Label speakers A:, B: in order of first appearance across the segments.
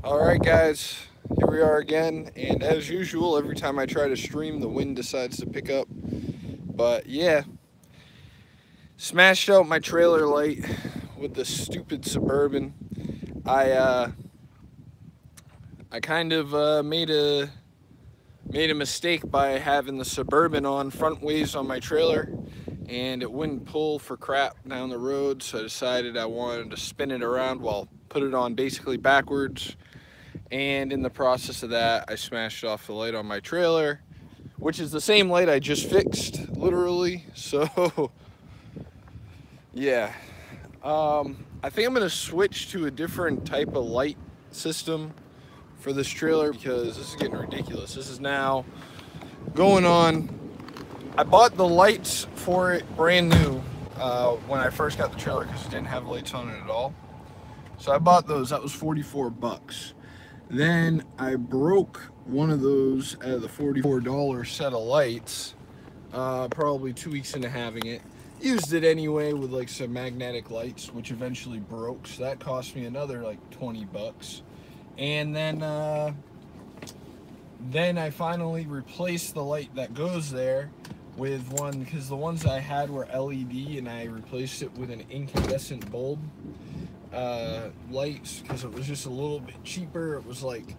A: Alright guys, here we are again, and as usual, every time I try to stream, the wind decides to pick up. But yeah, smashed out my trailer light with the stupid Suburban. I uh, I kind of made a mistake by having the Suburban on front ways on my trailer, and it wouldn't pull for crap down the road, so I decided I wanted to spin it around, well, put it on basically backwards. And in the process of that, I smashed off the light on my trailer, which is the same light I just fixed, literally. So, yeah. I think I'm going to switch to a different type of light system for this trailer because this is getting ridiculous. This is now going on. I bought the lights for it brand new when I first got the trailer because it didn't have lights on it at all. So I bought those. That was 44 bucks. Then I broke one of those out of the $44 set of lights, probably 2 weeks into having it. Used it anyway with like some magnetic lights, which eventually broke. So that cost me another like 20 bucks. And then I finally replaced the light that goes there with one, because the ones I had were LED, and I replaced it with an incandescent bulb lights because it was just a little bit cheaper. It was like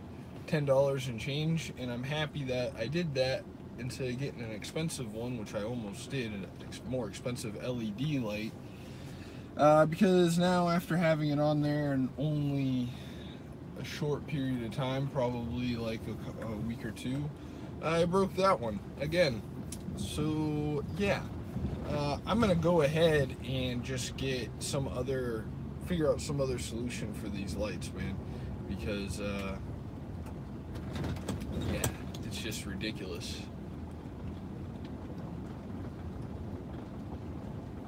A: $10 and change, and I'm happy that I did that instead of getting an expensive one, which I almost did, a more expensive LED light, because now after having it on there and only a short period of time, probably like a week or two, I broke that one again. So yeah, I'm gonna go ahead and just figure out some other solution for these lights, man, because yeah, it's just ridiculous.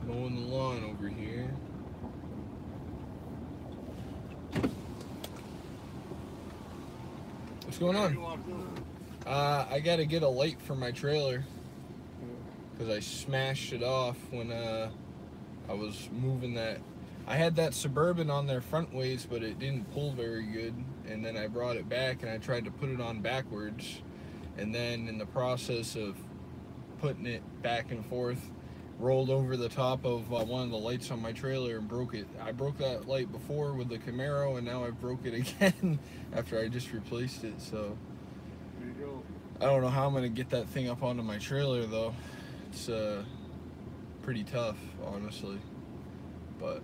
A: Mowing the lawn over here. What's going on? I gotta get a light for my trailer because I smashed it off when I was moving that. I had that Suburban on there front ways, but it didn't pull very good, and then I brought it back and I tried to put it on backwards, and then in the process of putting it back and forth, rolled over the top of one of the lights on my trailer and broke it. I broke that light before with the Camaro, and now I broke it again after I just replaced it. So
B: There you go.
A: I don't know how I'm gonna get that thing up onto my trailer though. It's pretty tough, honestly, but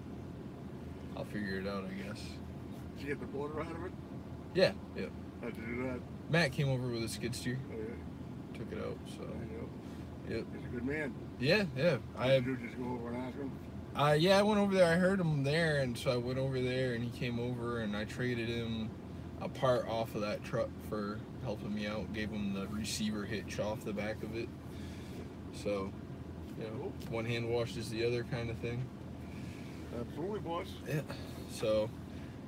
A: I'll figure it out, I guess.
B: Did you get the motor out of it?
A: Yeah.
B: How'd you do that?
A: Matt came over with a skid steer,
B: Oh, yeah.
A: took it out. So
B: There you go.
A: yep.
B: He's a good man.
A: Yeah.
B: Did you just go over and ask him?
A: Yeah, I went over there. I heard him there, and so I went over there, and he came over, and I traded him a part off of that truck for helping me out. Gave him the receiver hitch off the back of it. So, you know, one hand washes the other kind of thing.
B: Absolutely, boss.
A: Yeah. So,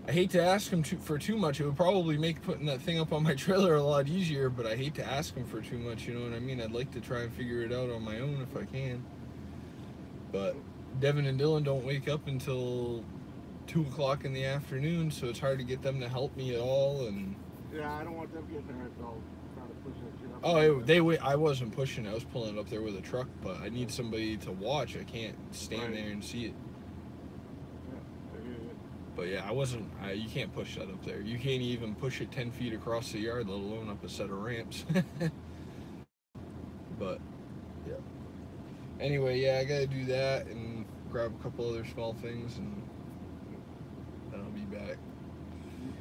A: I hate to ask him for too much. It would probably make putting that thing up on my trailer a lot easier, but I hate to ask him for too much, you know what I mean? I'd like to try and figure it out on my own if I can. But Devin and Dylan don't wake up until 2 o'clock in the afternoon, so it's hard to get them to help me at all. And
B: Yeah, I don't want them getting hurt, though. Trying to push that shit up.
A: I wasn't pushing. I was pulling it up there with a truck, but I need somebody to watch. I can't stand there and see it. But yeah, you can't push that up there. You can't even push it 10 feet across the yard, let alone up a set of ramps. But yeah. Anyway, yeah, I gotta do that and grab a couple other small things, and then I'll be back.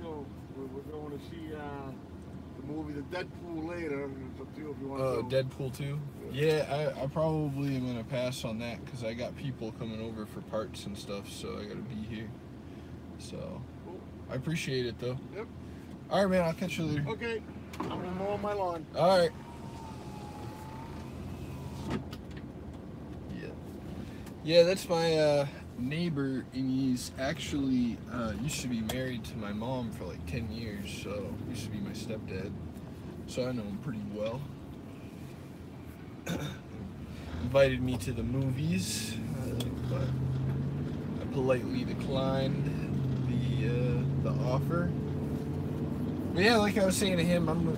B: So we're going to see the movie The Deadpool later. It's up to you if you want to.
A: Deadpool 2? Yeah, I probably am gonna pass on that because I got people coming over for parts and stuff, so I gotta be here. So,
B: Cool.
A: I appreciate it though.
B: Yep.
A: Alright, man, I'll catch you later.
B: Okay. I'm going to mow my lawn.
A: Alright. Yeah, that's my neighbor, and he's actually used to be married to my mom for like 10 years, so used to be my stepdad. So I know him pretty well. Invited me to the movies, but I politely declined the offer. Yeah, like I was saying to him, I'm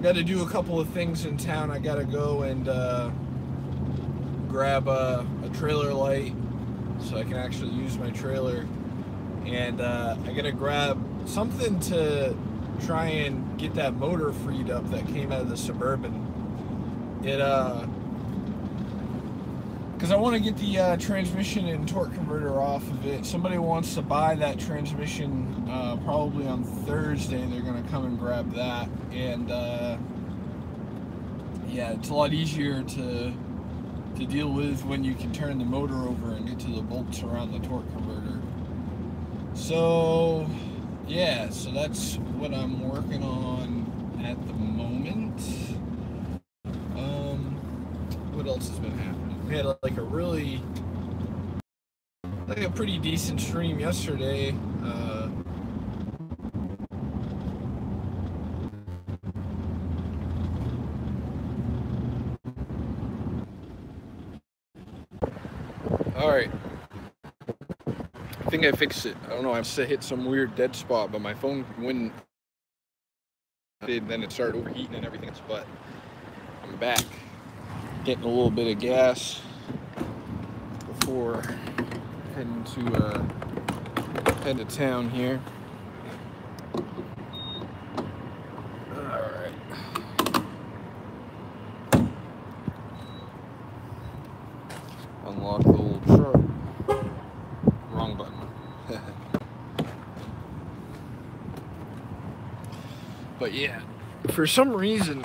A: got to do a couple of things in town. I got to go and grab a trailer light so I can actually use my trailer, and I got to grab something to try and get that motor freed up that came out of the Suburban. It because I want to get the transmission and torque converter off of it. Somebody wants to buy that transmission probably on Thursday. They're going to come and grab that. And yeah, it's a lot easier to deal with when you can turn the motor over and get to the bolts around the torque converter. So yeah, so that's what I'm working on at the moment. What else has been happening? We had like a pretty decent stream yesterday. All right, I think I fixed it. I don't know. I must have hit some weird dead spot, but my phone wouldn't. Then it started overheating and everything. But I'm back, getting a little bit of gas before heading to head to town here. All right. Unlock the old truck. Wrong button. But yeah, for some reason,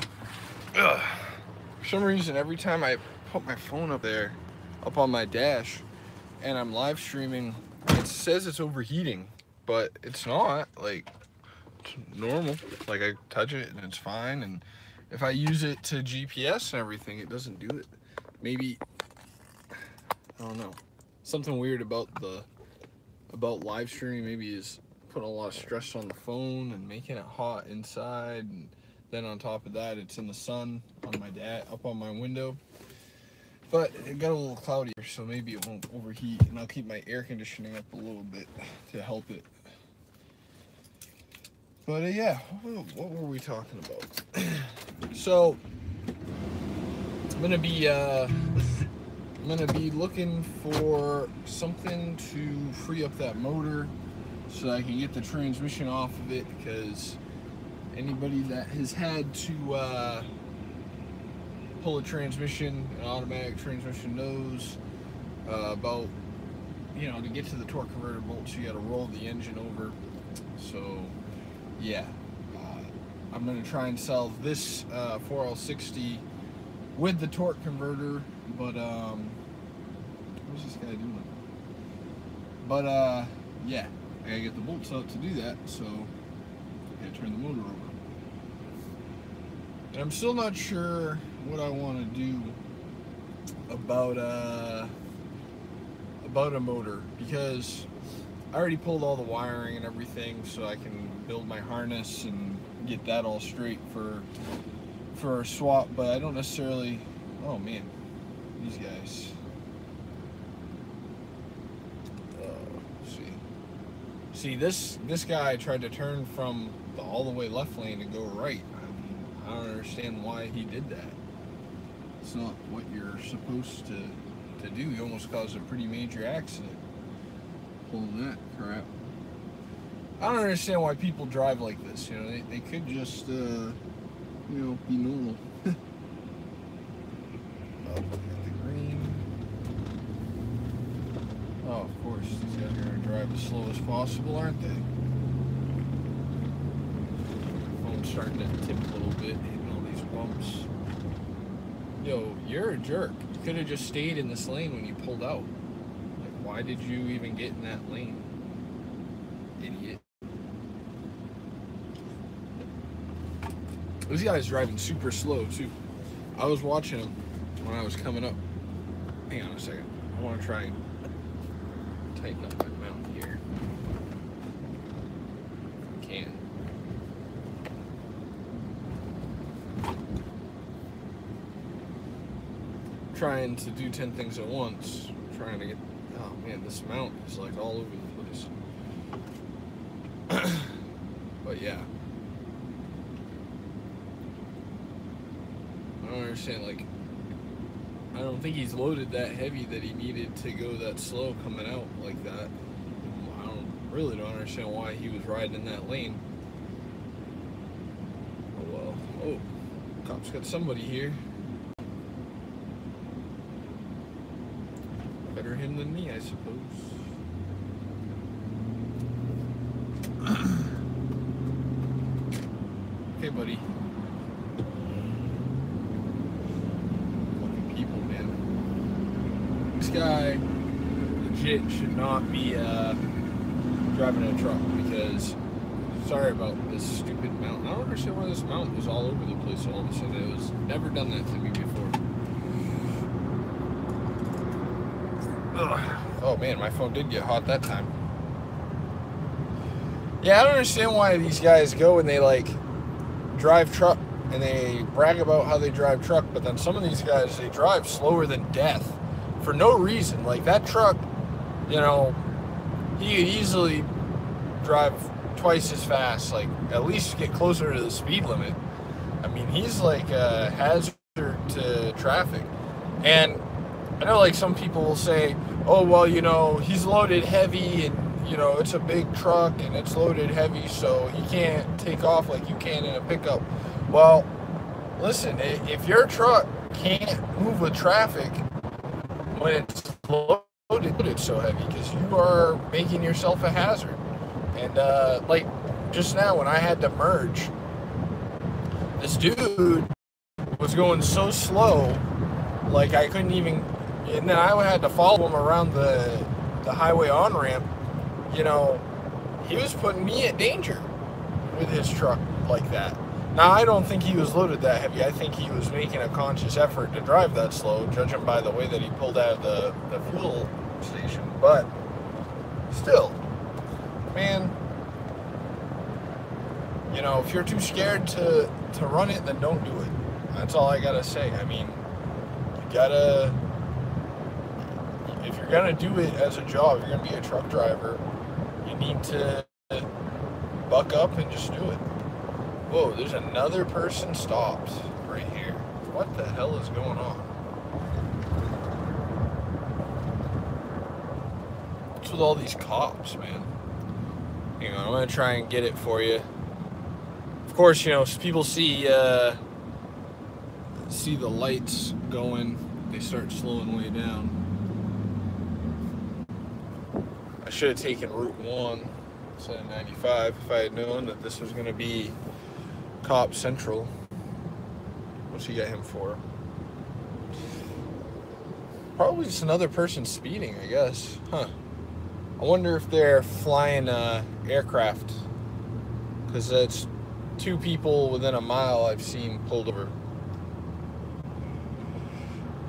A: every time I put my phone up there, up on my dash, and I'm live streaming, it says it's overheating, but it's not. Like, it's normal. Like, I touch it and it's fine, and if I use it to GPS and everything, it doesn't do it. Maybe, I don't know, something weird about live streaming maybe is putting a lot of stress on the phone and making it hot inside, and then on top of that it's in the sun on my up on my window. But it got a little cloudier, so maybe it won't overheat, and I'll keep my air conditioning up a little bit to help it. But yeah, what were we talking about? So I'm gonna be looking for something to free up that motor so I can get the transmission off of it, because anybody that has had to pull a transmission, an automatic transmission, knows about, you know, to get to the torque converter bolts, you got to roll the engine over. So yeah, I'm going to try and sell this 4L60 with the torque converter, but what's this guy doing? But yeah, I gotta get the bolts out to do that, so I gotta turn the motor over. And I'm still not sure what I want to do about a motor, because I already pulled all the wiring and everything, so I can build my harness and get that all straight for a swap. But I don't necessarily. Oh man, these guys. See, this guy tried to turn from the all the way left lane to go right. I mean, I don't understand why he did that. It's not what you're supposed to do. You almost caused a pretty major accident pulling that crap. I don't understand why people drive like this. You know, they could just you know, be normal. Oh, the green. Oh, of course, these guys are going to drive as slow as possible, aren't they? Phone's starting to tip a little bit, hitting all these bumps. Yo, you're a jerk. You could have just stayed in this lane when you pulled out. Like, why did you even get in that lane? Idiot. This guy's driving super slow, too. I was watching him when I was coming up. Hang on a second. I want to try and tighten up my mount here. If I can. Trying to do 10 things at once. Trying to get. Oh man, this mount is like all over the place. But yeah. I don't understand, like, I don't think he's loaded that heavy that he needed to go that slow coming out like that. Really don't understand why he was riding in that lane. Oh well. Oh, cops got somebody here. Better him than me, I suppose. Okay, buddy. Fucking people, man. This guy legit should not be driving a truck, because sorry about this stupid mountain. I don't understand why this mountain was all over the place all of a sudden. It was never done that to me before. Ugh. Oh man, my phone did get hot that time. Yeah, I don't understand why these guys go and they like drive truck and they brag about how they drive truck, but then some of these guys, they drive slower than death for no reason. Like that truck, you know, he could easily drive twice as fast, like at least get closer to the speed limit. I mean, he's like a hazard to traffic. And I know like some people will say, oh, well, you know, he's loaded heavy and, you know, it's a big truck and it's loaded heavy, so he can't take off like you can in a pickup. Well, listen, if your truck can't move with traffic when it's loaded so heavy, because you are making yourself a hazard. And like just now when I had to merge, this dude was going so slow, like I couldn't even, and then I had to follow him around the highway on-ramp. You know, he was putting me at danger with his truck like that. Now, I don't think he was loaded that heavy. I think he was making a conscious effort to drive that slow, judging by the way that he pulled out of the fuel station. But still, man, you know, if you're too scared to run it, then don't do it. That's all I gotta say. I mean, you gotta, if you're gonna do it as a job, you're gonna be a truck driver, you need to buck up and just do it. Whoa, there's another person stopped right here. What the hell is going on? What's with all these cops, man? Hang on, I'm gonna try and get it for you. Of course, you know, people see the lights going, they start slowing way down. I should have taken Route 1 instead of 95 if I had known that this was gonna be Cop Central. What's he got him for? Probably just another person speeding, I guess. Huh. I wonder if they're flying aircraft, because it's 2 people within a mile I've seen pulled over.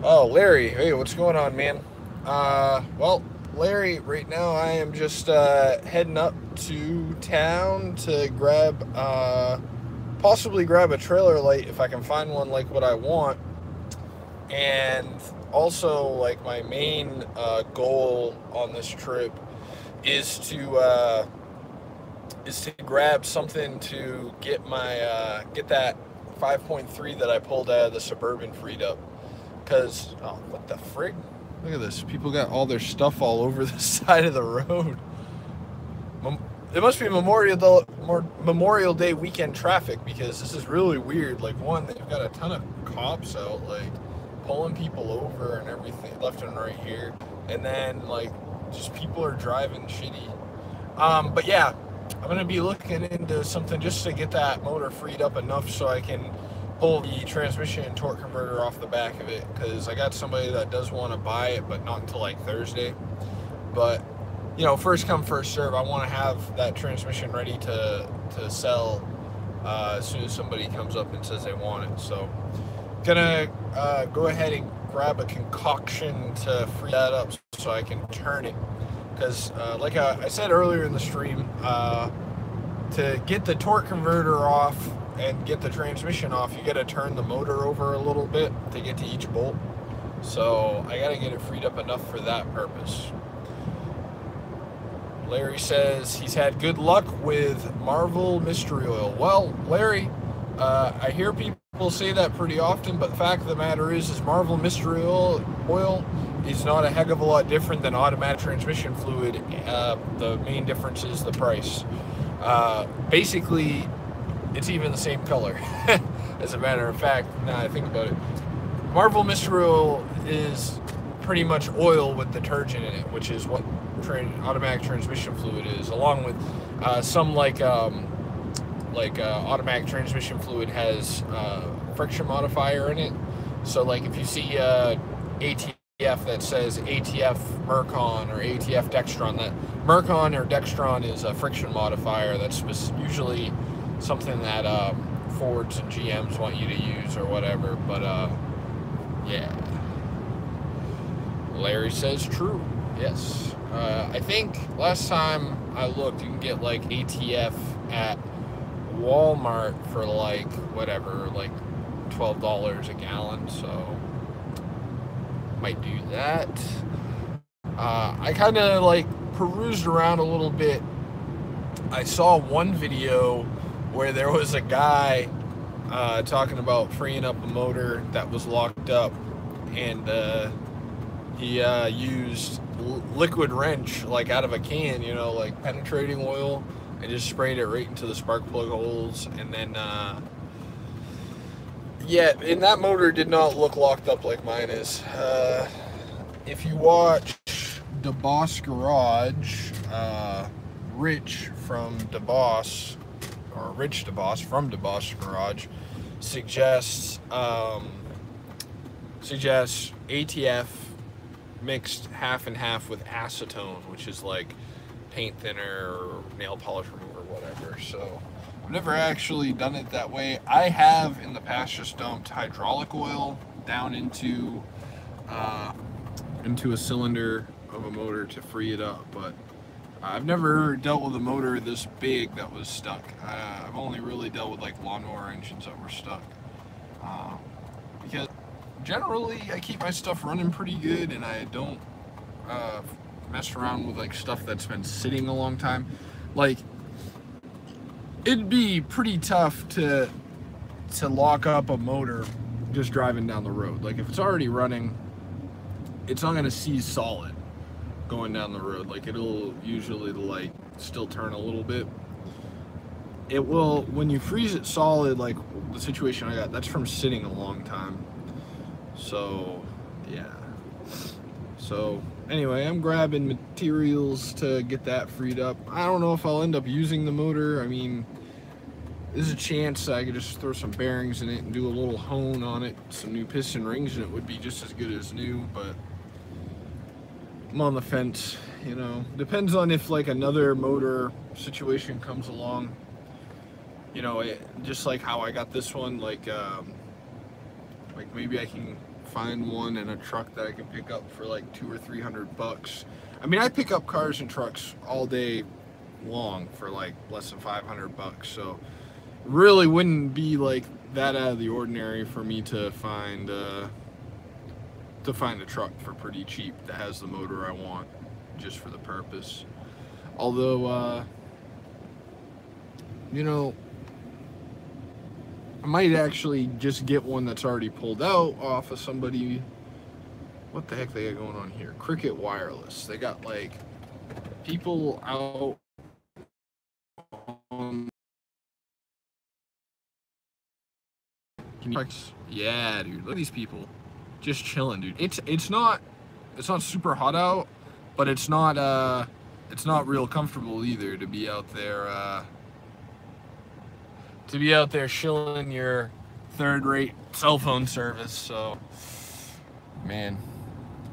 A: Oh, Larry. Hey, what's going on, man? Well, Larry, right now I am just heading up to town to grab possibly grab a trailer light if I can find one like what I want. And also, like, my main goal on this trip is to grab something to get my get that 5.3 that I pulled out of the Suburban freed up. Because, oh, what the frig? Look at this. People got all their stuff all over the side of the road. It must be Memorial Day weekend traffic, because this is really weird. Like, one, they've got a ton of cops out, like, pulling people over and everything left and right here. And then, like, just people are driving shitty. But yeah, I'm going to be looking into something just to get that motor freed up enough so I can pull the transmission and torque converter off the back of it, because I got somebody that does want to buy it, but not until like Thursday. But, you know, first come, first serve. I want to have that transmission ready to sell as soon as somebody comes up and says they want it. So, gonna go ahead and grab a concoction to free that up so I can turn it. Because, like I said earlier in the stream, to get the torque converter off and get the transmission off, you got to turn the motor over a little bit to get to each bolt. So I got to get it freed up enough for that purpose. Larry says he's had good luck with Marvel Mystery Oil. Well, Larry, I hear people say that pretty often, but the fact of the matter is Marvel Mystery Oil is not a heck of a lot different than automatic transmission fluid. The main difference is the price. Basically, it's even the same color. As a matter of fact, now I think about it, Marvel Mystery Oil is pretty much oil with detergent in it, which is what automatic transmission fluid is, along with some automatic transmission fluid has friction modifier in it. So like if you see ATF that says ATF Mercon or ATF Dextron, that Mercon or Dextron is a friction modifier. That's usually something that Fords and GMs want you to use or whatever. But yeah, Larry says true. Yes. I think last time I looked, you can get like ATF at Walmart for like whatever, like $12 a gallon, so might do that. I kind of like perused around a little bit. I saw one video where there was a guy talking about freeing up a motor that was locked up, and he used liquid wrench, like out of a can, you know, like penetrating oil, and just sprayed it right into the spark plug holes. And then yeah, and that motor did not look locked up like mine is. If you watch DeBoss Garage, Rich from DeBoss, or Rich DeBoss from DeBoss Garage, suggests ATF mixed half and half with acetone, which is like paint thinner or nail polish remover, whatever. So I've never actually done it that way. I have in the past just dumped hydraulic oil down into a cylinder of a motor to free it up, but I've never dealt with a motor this big that was stuck. I've only really dealt with like lawnmower engines that were stuck, because generally I keep my stuff running pretty good, and I don't mess around with like stuff that's been sitting a long time. Like, it'd be pretty tough to lock up a motor just driving down the road. Like, if it's already running, it's not gonna seize solid going down the road. Like, it'll usually the light still turn a little bit. It will when you freeze it solid, like the situation I got, that's from sitting a long time. So yeah, so anyway, I'm grabbing materials to get that freed up. I don't know if I'll end up using the motor. I mean, there's a chance I could just throw some bearings in it and do a little hone on it, some new piston rings, and it would be just as good as new. But I'm on the fence, you know. Depends on if like another motor situation comes along, you know, just like how I got this one, like maybe I can find one in a truck that I can pick up for like $200 or $300. I mean, I pick up cars and trucks all day long for like less than $500, so it really wouldn't be like that out of the ordinary for me to find a truck for pretty cheap that has the motor I want just for the purpose. Although you know, I might actually just get one that's already pulled out off of somebody. What the heck they got going on here? Cricket Wireless. They got like people out on... Yeah, dude, look at these people just chilling, dude. It's not super hot out, but it's not real comfortable either to be out there shilling your third-rate cell phone service. So, man,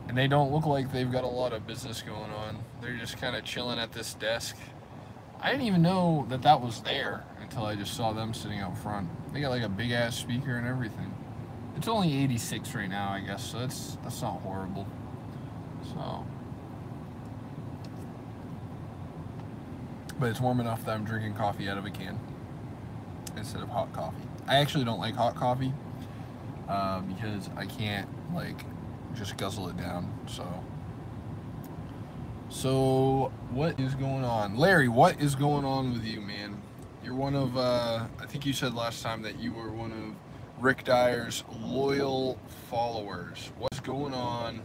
A: and they don't look like they've got a lot of business going on. They're just kind of chilling at this desk. I didn't even know that was there until I just saw them sitting out front. They got like a big ass speaker and everything. It's only 86 right now, I guess, so that's not horrible. So, but it's warm enough that I'm drinking coffee out of a can instead of hot coffee. I actually don't like hot coffee because I can't like just guzzle it down. So, what is going on? Larry, what is going on with you, man? You're one of, I think you said last time that you were one of Rick Dyer's loyal followers. What's going on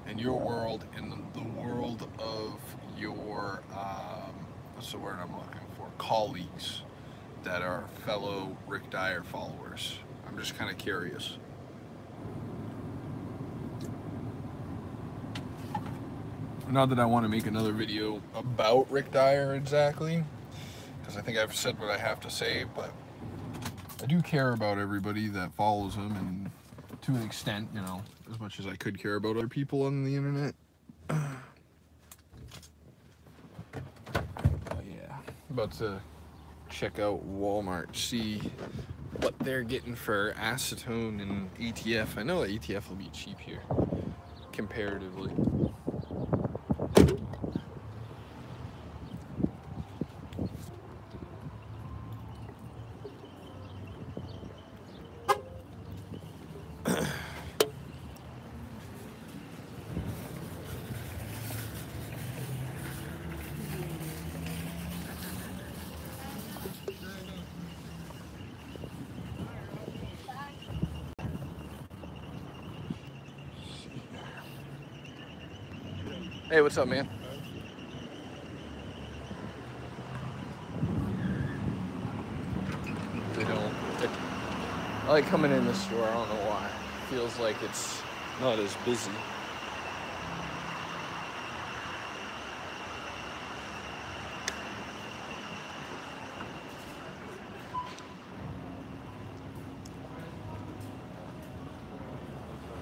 A: in your world, in the world of your, what's the word I'm looking for? Colleagues that are fellow Rick Dyer followers. I'm just kind of curious. Not that I want to make another video about Rick Dyer exactly, because I think I've said what I have to say, but I do care about everybody that follows him, and to an extent, you know, as much as I could care about other people on the internet. Yeah, about to check out Walmart, see what they're getting for acetone and ATF. I know that ATF will be cheap here, comparatively. Hey, what's up, man? They don't. I like coming in this store. I don't know why. It feels like it's not as busy.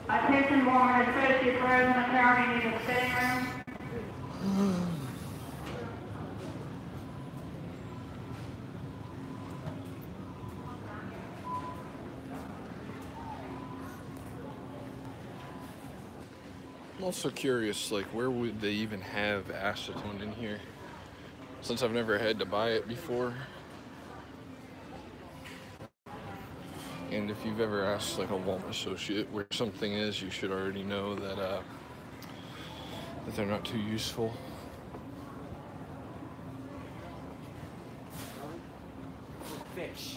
C: Attention Walmart Associates, where in the county need a sitting room.
A: I'm also curious, like, where would they even have acetone in here? Since I've never had to buy it before. And if you've ever asked, like, a Walmart associate where something is, you should already know that, that they're not too useful.
D: Fish.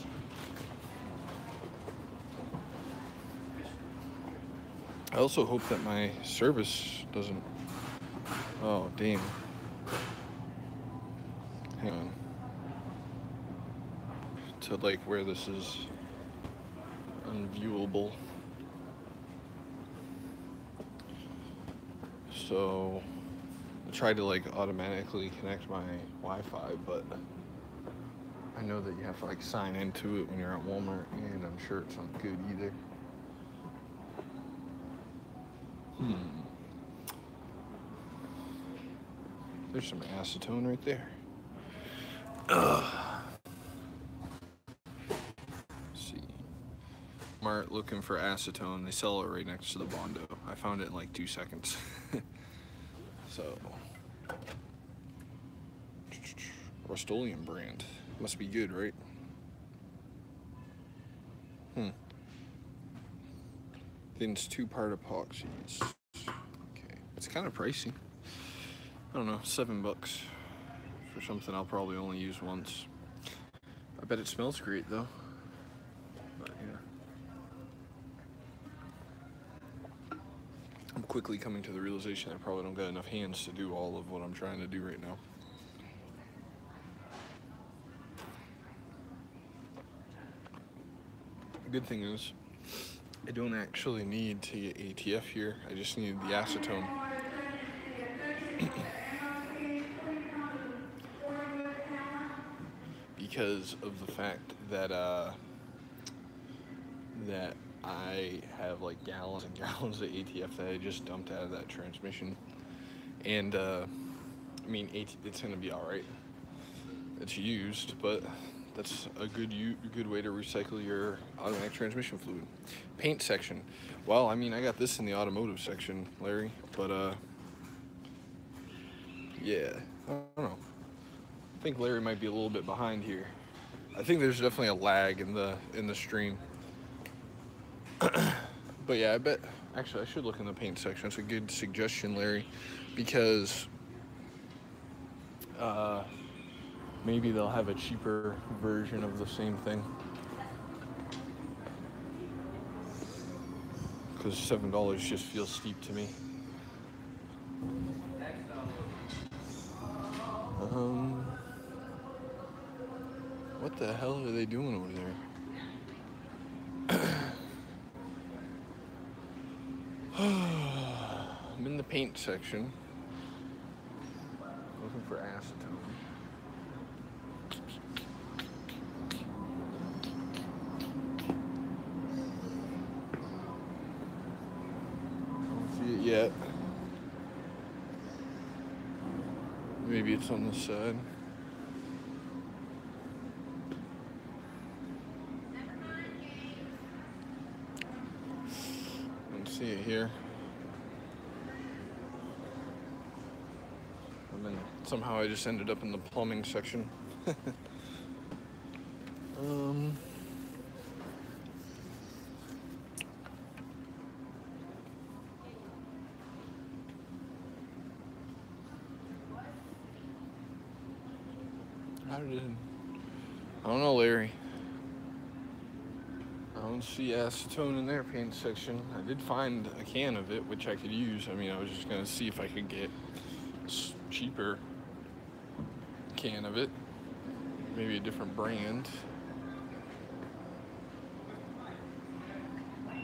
A: I also hope that my service doesn't... Oh, damn. Hang on. To, like, where this is unviewable. So, I tried to, like, automatically connect my Wi-Fi, but I know that you have to, like, sign into it when you're at Walmart, and I'm sure it's not good either. There's some acetone right there. Let's see. Walmart looking for acetone. They sell it right next to the Bondo. I found it in like 2 seconds. So, Rust-Oleum brand. Must be good, right? Thins 2-part epoxies. Okay. It's kind of pricey. I don't know, $7 for something I'll probably only use once. I bet it smells great though. But yeah. I'm quickly coming to the realization I probably don't got enough hands to do all of what I'm trying to do right now. The good thing is, I don't actually need to get ATF here. I just need the acetone. Because of the fact that that I have like gallons and gallons of ATF that I just dumped out of that transmission, and I mean it's gonna be all right. It's used, but that's a good way to recycle your automatic transmission fluid. Paint section. Well, I mean I got this in the automotive section, Larry, but yeah, I don't know. I think Larry might be a little bit behind here. I think there's definitely a lag in the stream. But yeah, I bet actually I should look in the paint section. It's a good suggestion, Larry, because maybe they'll have a cheaper version of the same thing. Because $7 just feels steep to me. What the hell are they doing over there? I'm in the paint section, looking for acetone. Don't see it yet. Maybe it's on this side. See it here. And then somehow I just ended up in the plumbing section. I don't know, Larry. I don't see acetone in their paint section. I did find a can of it, which I could use. I mean, I was just gonna see if I could get a cheaper can of it. Maybe a different brand.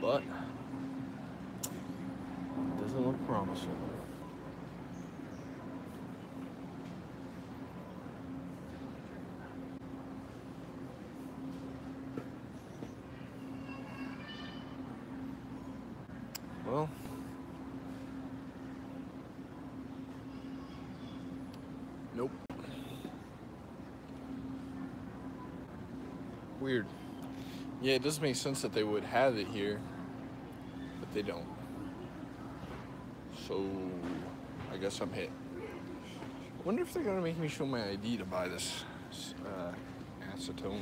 A: But it doesn't look promising. Well, nope. Weird. Yeah, it does make sense that they would have it here, but they don't. So, I guess I'm hit. I wonder if they're gonna make me show my ID to buy this acetone.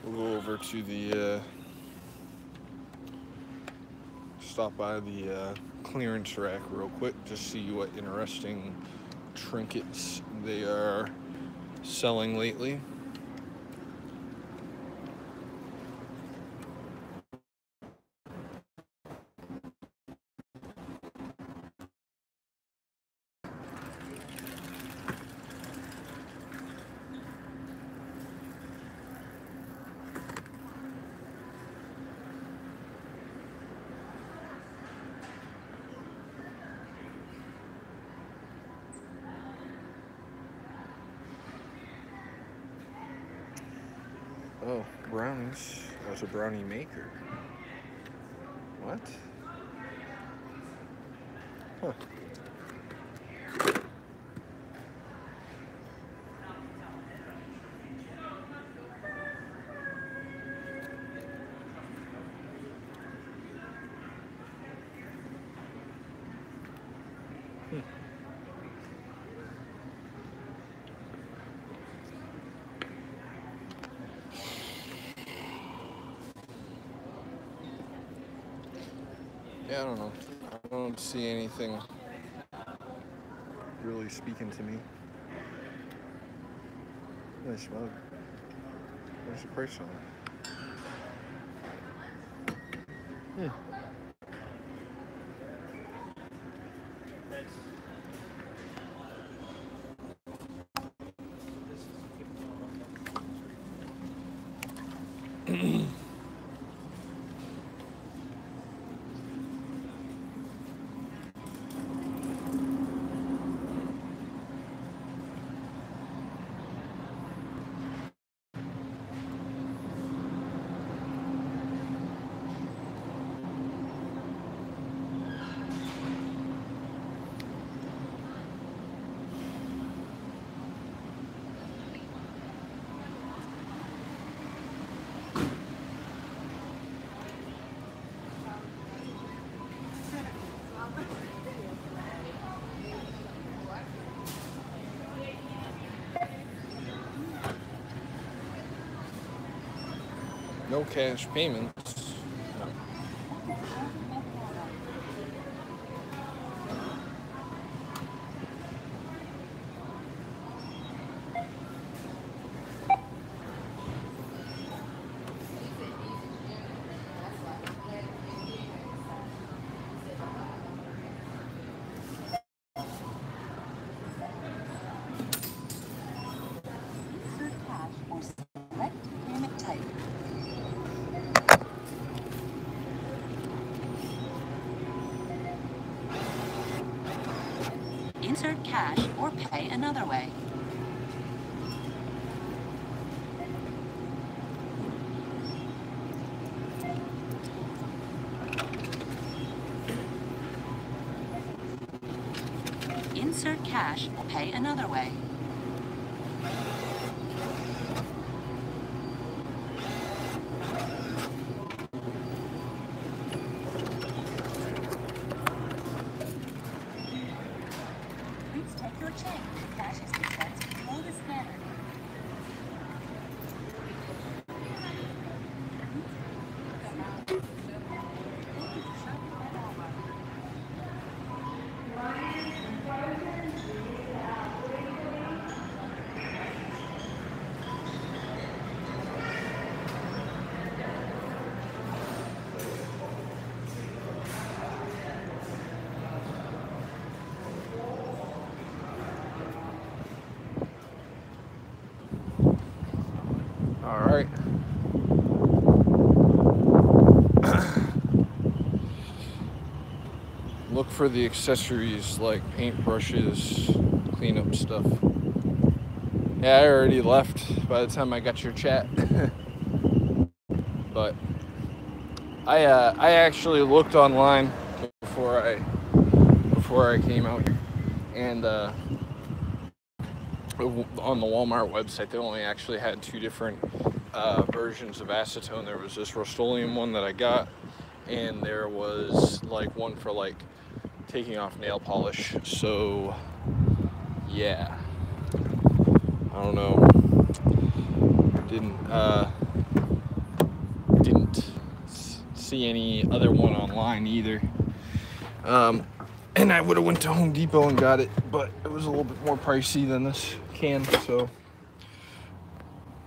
A: We'll go over to the, stop by the clearance rack real quick to see what interesting trinkets they are selling lately. Oh, brownies. I was a brownie maker. What? Huh. Yeah, I don't know. I don't see anything really speaking to me. Nice mug. Where's the price on it? No cash payments. No.
E: Insert cash or pay another way. Insert cash or pay another way. Please take your change. Cash is dispensed below the scanner.
A: All right. Look for the accessories like paintbrushes, cleanup stuff. Yeah, I already left by the time I got your chat. But I actually looked online before I came out here, and on the Walmart website they only actually had two different versions of acetone. There was this Rust-Oleum one that I got, and there was like one for like taking off nail polish. So yeah, I don't know, didn't see any other one online either. And I would have went to Home Depot and got it, but it was a little bit more pricey than this can. So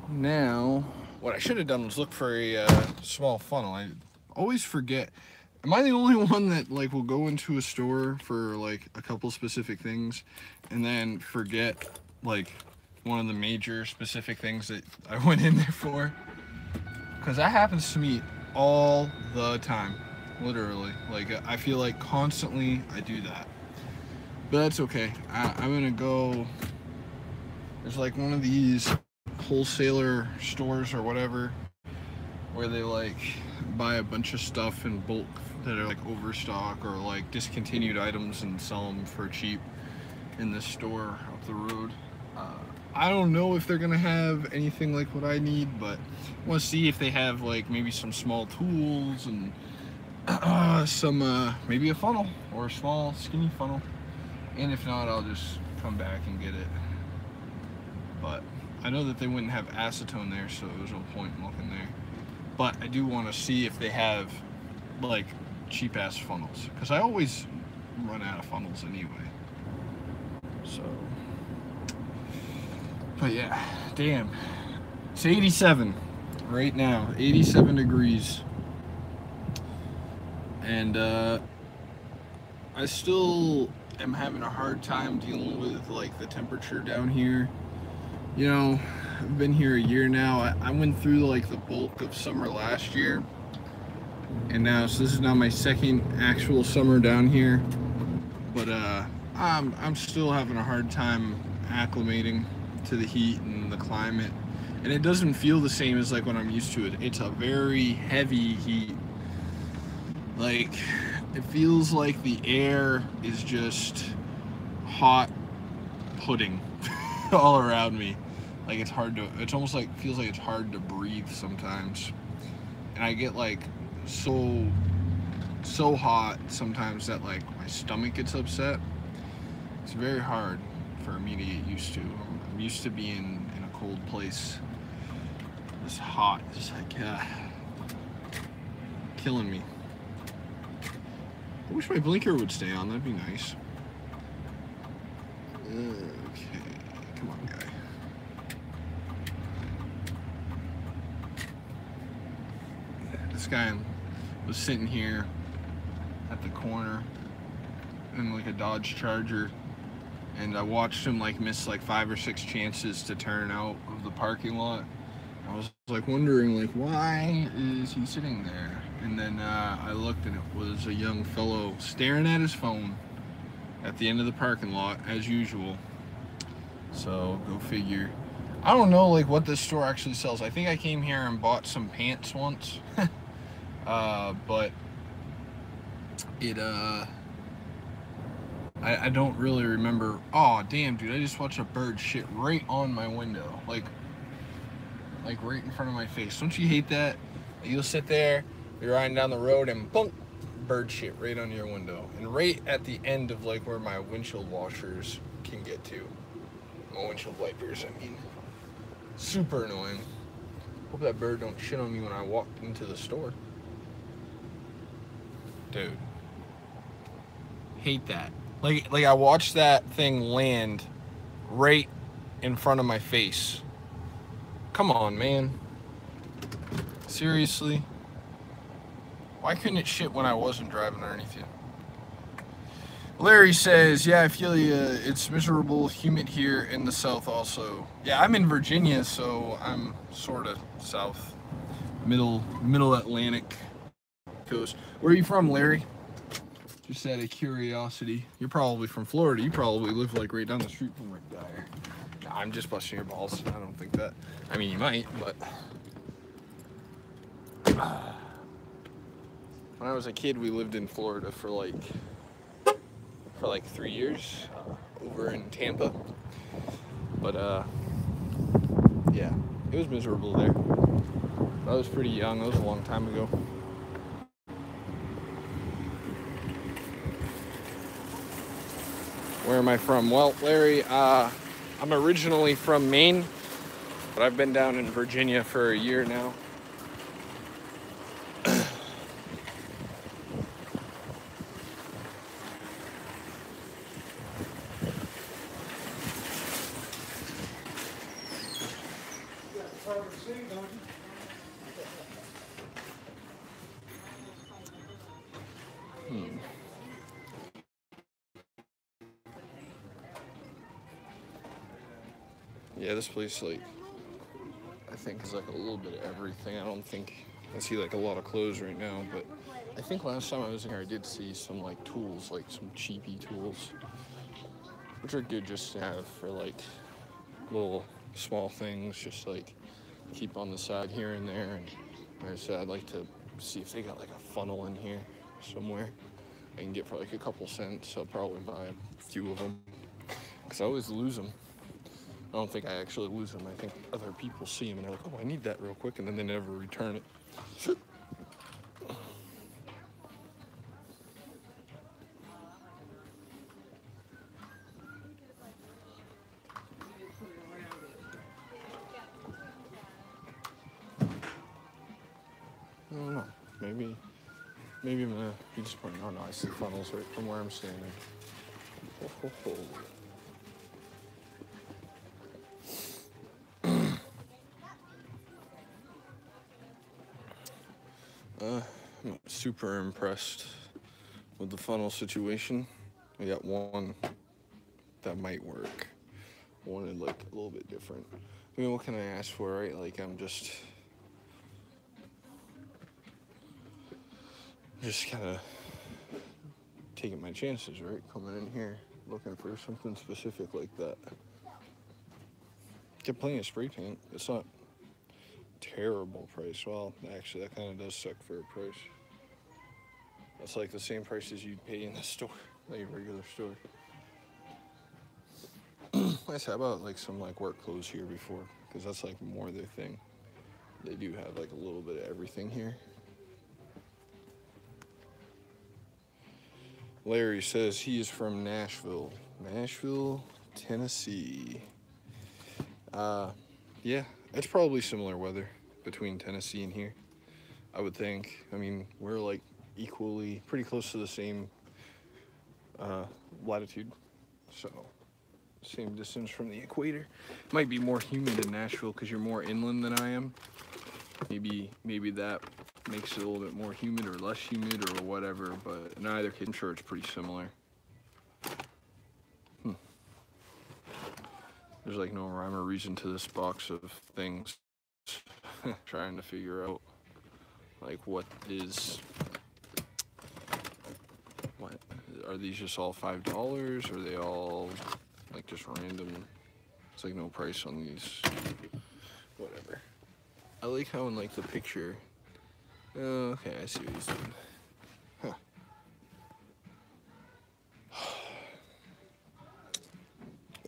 A: now what I should have done was look for a small funnel. I always forget. Am I the only one that like will go into a store for like a couple specific things and then forget like one of the major specific things that I went in there for? Because that happens to me all the time. Literally, like I feel like constantly I do that, but that's okay. I'm gonna go, there's like one of these wholesaler stores or whatever where they like buy a bunch of stuff in bulk that are like overstock or like discontinued items and sell them for cheap in this store up the road. I don't know if they're gonna have anything like what I need, but I want to see if they have like maybe some small tools and some maybe a funnel or a small skinny funnel, and if not, I'll just come back and get it. But I know that they wouldn't have acetone there, so there's no point in looking there. But I do want to see if they have like cheap ass funnels, because I always run out of funnels anyway. So, but yeah, damn, it's 87 right now, 87 degrees. And I still am having a hard time dealing with like the temperature down here. You know, I've been here a year now. I went through like the bulk of summer last year, and now so this is now my second actual summer down here. But I'm still having a hard time acclimating to the heat and the climate, and it doesn't feel the same as like when I'm used to it. It's a very heavy heat. Like, it feels like the air is just hot pudding all around me. Like, it's hard to, it's almost like, feels like it's hard to breathe sometimes. And I get like so hot sometimes that like my stomach gets upset. It's very hard for me to get used to. I'm used to being in a cold place. It's hot, it's like, killing me. I wish my blinker would stay on, that'd be nice. Okay, come on, guy. This guy was sitting here at the corner in like a Dodge Charger, and I watched him like miss like 5 or 6 chances to turn out of the parking lot. I was like wondering like, why is he sitting there? And then I looked, and it was a young fellow staring at his phone, at the end of the parking lot as usual. So go figure. I don't know like what this store actually sells. I think I came here and bought some pants once. But it I don't really remember. Oh damn, dude, I just watched a bird shit right on my window, like right in front of my face. Don't you hate that? You'll sit there, you're riding down the road, and boom, bird shit right on your window, and right at the end of like where my windshield washers can get to. My windshield wipers, I mean. Super annoying. Hope that bird don't shit on me when I walked into the store. Dude. Hate that. Like I watched that thing land right in front of my face. Come on, man. Seriously? Why couldn't it shit when I wasn't driving underneath you? Larry says, yeah, I feel it's miserable, humid here in the south also. Yeah, I'm in Virginia, so I'm sort of south, middle Atlantic coast. Where are you from, Larry? Just out of curiosity. You're probably from Florida. You probably live like right down the street from Rick Dyer. Nah, I'm just busting your balls. I don't think that. I mean, you might, but. When I was a kid, we lived in Florida for like 3 years, over in Tampa. But yeah, it was miserable there. I was pretty young. That was a long time ago. Where am I from? Well, Larry, I'm originally from Maine, but I've been down in Virginia for a year now. Yeah, this place, like, I think is like a little bit of everything. I don't think I see like a lot of clothes right now, but I think last time I was in here I did see some like tools, like some cheapy tools, which are good just to have for like little small things, just like keep on the side here and there. And like I said, I'd like to see if they got like a funnel in here somewhere I can get for like a couple cents. I'll probably buy a few of them because I always lose them. I don't think I actually lose them. I think other people see them and they're like, oh, I need that real quick, and then they never return it. I don't know. Maybe I'm gonna be disappointed. Oh no, I see funnels right from where I'm standing. Ho, ho, ho. I'm not super impressed with the funnel situation. I got one that might work. One like a little bit different. I mean, what can I ask for, right? Like I'm just kind of taking my chances, right? Coming in here looking for something specific like that. Get plenty of spray paint. It's not terrible price. Well, actually, that kind of does suck for a price. That's like the same price as you'd pay in the store, like a regular store. I said about like some like work clothes here before, because that's like more their thing. They do have like a little bit of everything here. Larry says he is from Nashville, Tennessee. Yeah, it's probably similar weather between Tennessee and here, I would think. I mean, we're like equally, pretty close to the same latitude, so same distance from the equator. Might be more humid in Nashville because you're more inland than I am. Maybe that makes it a little bit more humid or less humid or whatever, but in either case, I'm sure it's pretty similar. There's like no rhyme or reason to this box of things. Trying to figure out like what is are these just all $5? Or are they all like just random? It's like no price on these. Whatever. I like how in like the picture. Oh, okay, I see what he's doing. Huh.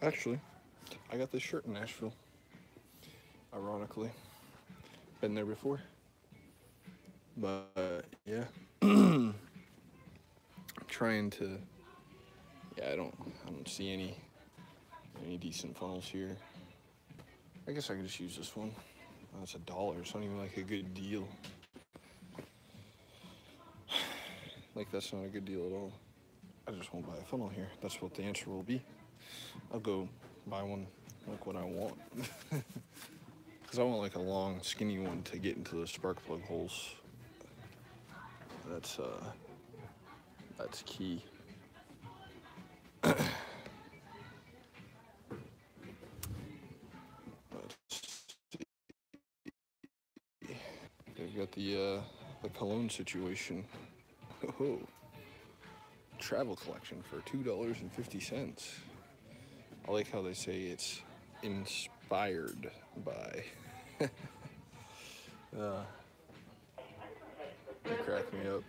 A: Actually, I got this shirt in Nashville. Ironically, been there before. But yeah, I'm trying to. Yeah, I don't see any decent funnels here. I guess I could just use this one. Oh, it's $1. It's not even like a good deal. Like that's not a good deal at all. I just won't buy a funnel here. That's what the answer will be. I'll go buy one like what I want. Because I want like a long, skinny one to get into the spark plug holes. That's key. They've got the cologne situation. Oh, travel collection for $2.50. I like how they say it's inspired by. They crack me up.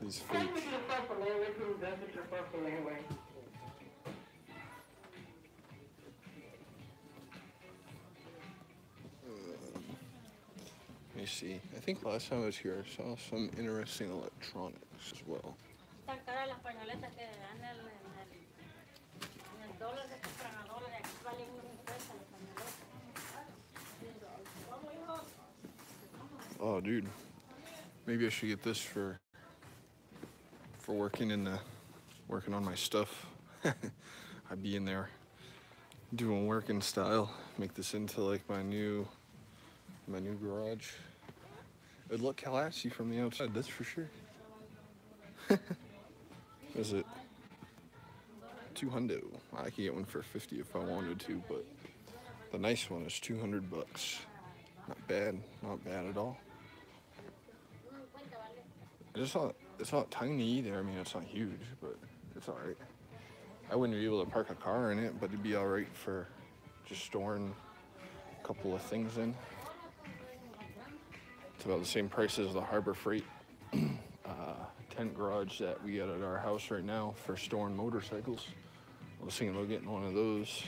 A: These fake. Let me see. I think last time I was here, I saw some interesting electronics as well. Oh, dude. Maybe I should get this for working on my stuff. I'd be in there doing working style. Make this into like my new garage. It'd look classy from the outside, that's for sure. Is it $200? I could get one for $50 if I wanted to, but the nice one is $200. Not bad at all. It's not tiny either. I mean, it's not huge, but it's all right. I wouldn't be able to park a car in it, but it'd be all right for just storing a couple of things in. It's about the same price as the Harbor Freight tent garage that we got at our house right now for storing motorcycles. I was thinking about getting one of those,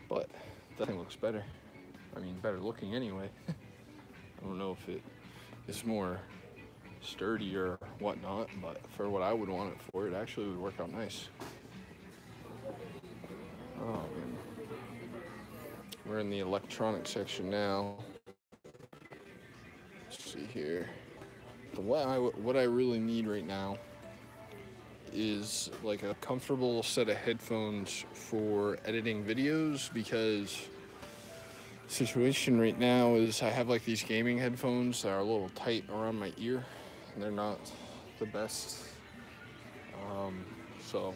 A: but that thing looks better. I mean, better looking anyway. I don't know if it is more sturdy or whatnot, but for what I would want it for, it actually would work out nice. Oh man. We're in the electronic section now. Let's see here. What I really need right now is like a comfortable set of headphones for editing videos, because the situation right now is I have like these gaming headphones that are a little tight around my ear and they're not the best. So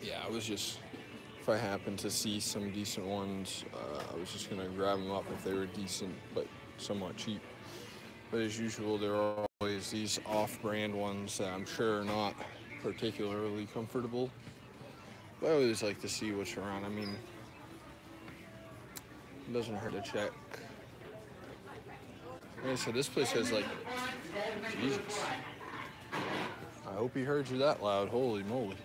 A: yeah, if I happen to see some decent ones, I was just gonna grab them up if they were decent but somewhat cheap. But as usual, there are always these off-brand ones that I'm sure are not particularly comfortable. But I always like to see what's around. I mean, it doesn't hurt to check. Like I said, this place has like, Jesus. I hope he heard you that loud. Holy moly.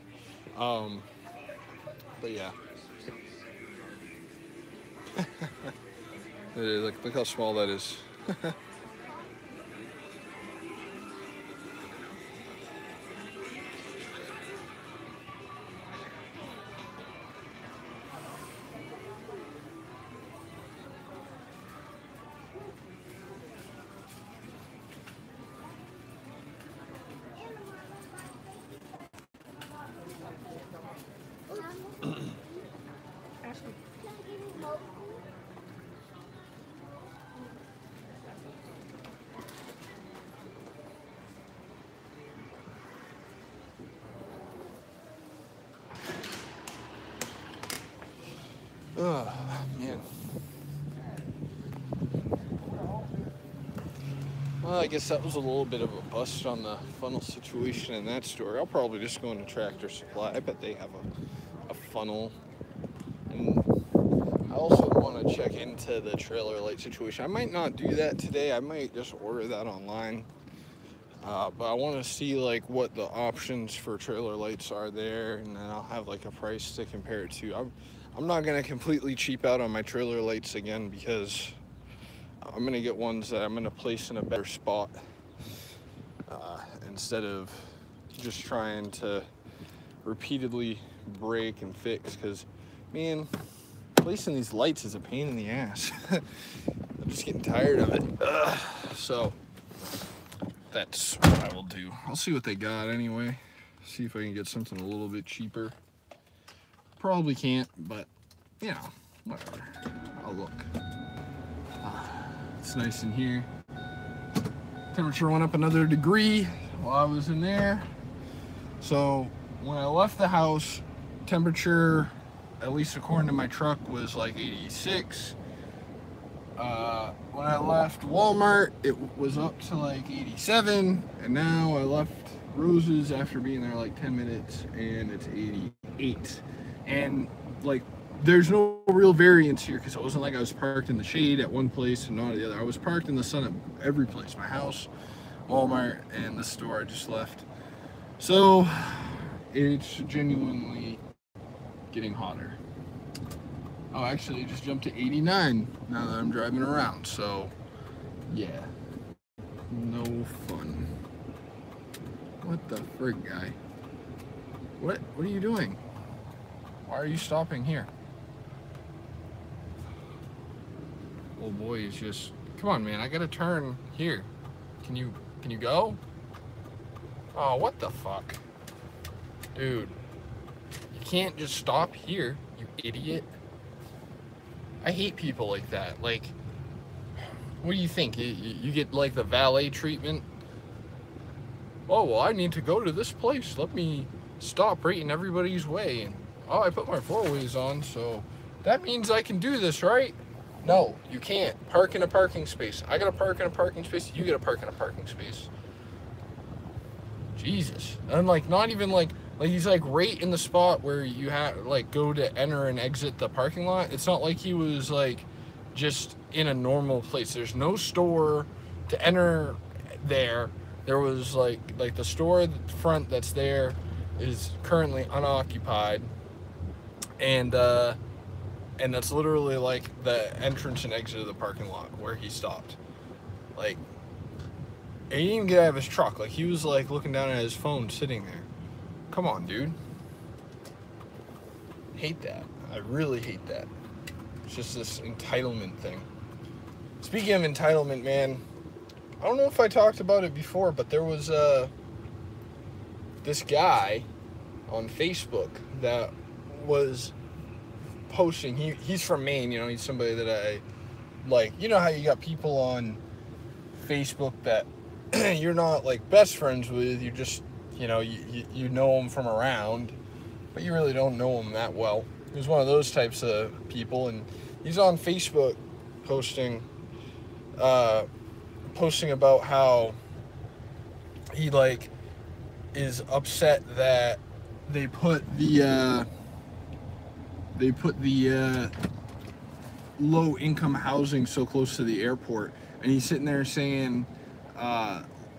A: But yeah. Look how small that is. Man. Well, I guess that was a little bit of a bust on the funnel situation in that store. I'll probably just go into Tractor Supply. I bet they have a funnel. And I also want to check into the trailer light situation. I might not do that today. I might just order that online. But I want to see like what the options for trailer lights are there, and then I'll have like a price to compare it to. I'm not gonna completely cheap out on my trailer lights again, because I'm gonna get ones that I'm gonna place in a better spot instead of just trying to repeatedly break and fix. Because man, placing these lights is a pain in the ass. I'm just getting tired of it. So that's what I will do. I'll see what they got anyway. See if I can get something a little bit cheaper. Probably can't, but you know, whatever. I'll look. It's nice in here. Temperature went up another degree while I was in there. So when I left the house, temperature, at least according to my truck, was like 86. When I left Walmart, it was up to like 87, and now I left Rose's after being there like 10 minutes and it's 88. And like, there's no real variance here, because it wasn't like I was parked in the shade at one place and not at the other. I was parked in the sun at every place. My house, Walmart, and the store I just left. So it's genuinely getting hotter. Oh, actually, it just jumped to 89 now that I'm driving around. So yeah, no fun. What the frig, guy? What are you doing? Why are you stopping here? Oh boy, it's just, come on, man, I gotta turn here. Can you go? Oh, what the fuck? Dude, you can't just stop here, you idiot. I hate people like that. Like, what do you think? You get like the valet treatment? Oh, well, I need to go to this place. Let me stop right in everybody's way. And oh, I put my four-ways on, so that means I can do this, right? No, you can't. Park in a parking space. I gotta park in a parking space. You gotta park in a parking space. Jesus. And like, not even like he's like right in the spot where you have like go to enter and exit the parking lot. It's not like he was like just in a normal place. There's no store to enter there. There was like the store front that's there is currently unoccupied, and that's literally like the entrance and exit of the parking lot where he stopped. Like, and he didn't even get out of his truck. Like, he was like looking down at his phone sitting there. Come on, dude. Hate that. I really hate that. It's just this entitlement thing. Speaking of entitlement, man, I don't know if I talked about it before, but there was this guy on Facebook that was posting. He's from Maine, you know, he's somebody that I like. You know how you got people on Facebook that you're not like best friends with, you just, you know, you know them from around, but you really don't know them that well. He was one of those types of people, and he's on Facebook posting about how he like is upset that they put the low income housing so close to the airport, and he's sitting there saying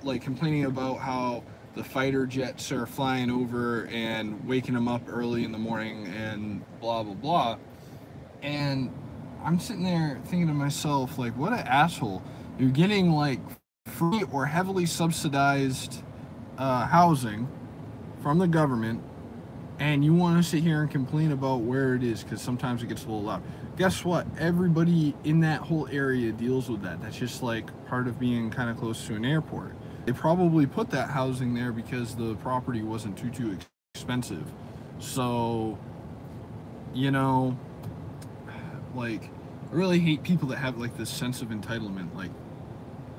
A: like complaining about how the fighter jets are flying over and waking him up early in the morning and blah blah blah. And I'm sitting there thinking to myself, like, what an asshole. You're getting like free or heavily subsidized housing from the government, and you want to sit here and complain about where it is, because sometimes it gets a little loud. Guess what? Everybody in that whole area deals with that. That's just like part of being kind of close to an airport. They probably put that housing there because the property wasn't too expensive. So, you know, like, I really hate people that have like this sense of entitlement. Like,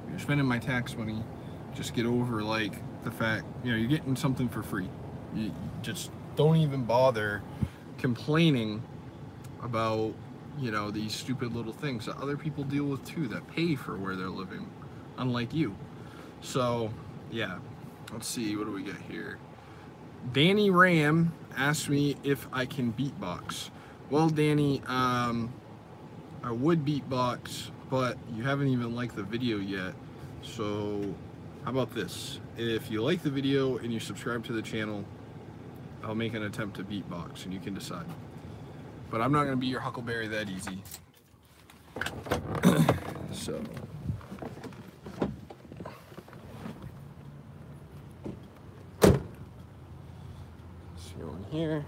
A: you're spending my tax money, just get over like the fact, you know, you're getting something for free. You just don't even bother complaining about, you know, these stupid little things that other people deal with too, that pay for where they're living, unlike you. So yeah, let's see, what do we get here? Danny Ram asked me if I can beatbox. Well, Danny, I would beatbox, but you haven't even liked the video yet. So how about this? If you like the video and you subscribe to the channel, I'll make an attempt to beatbox and you can decide. But I'm not gonna be your Huckleberry that easy. So. See one here.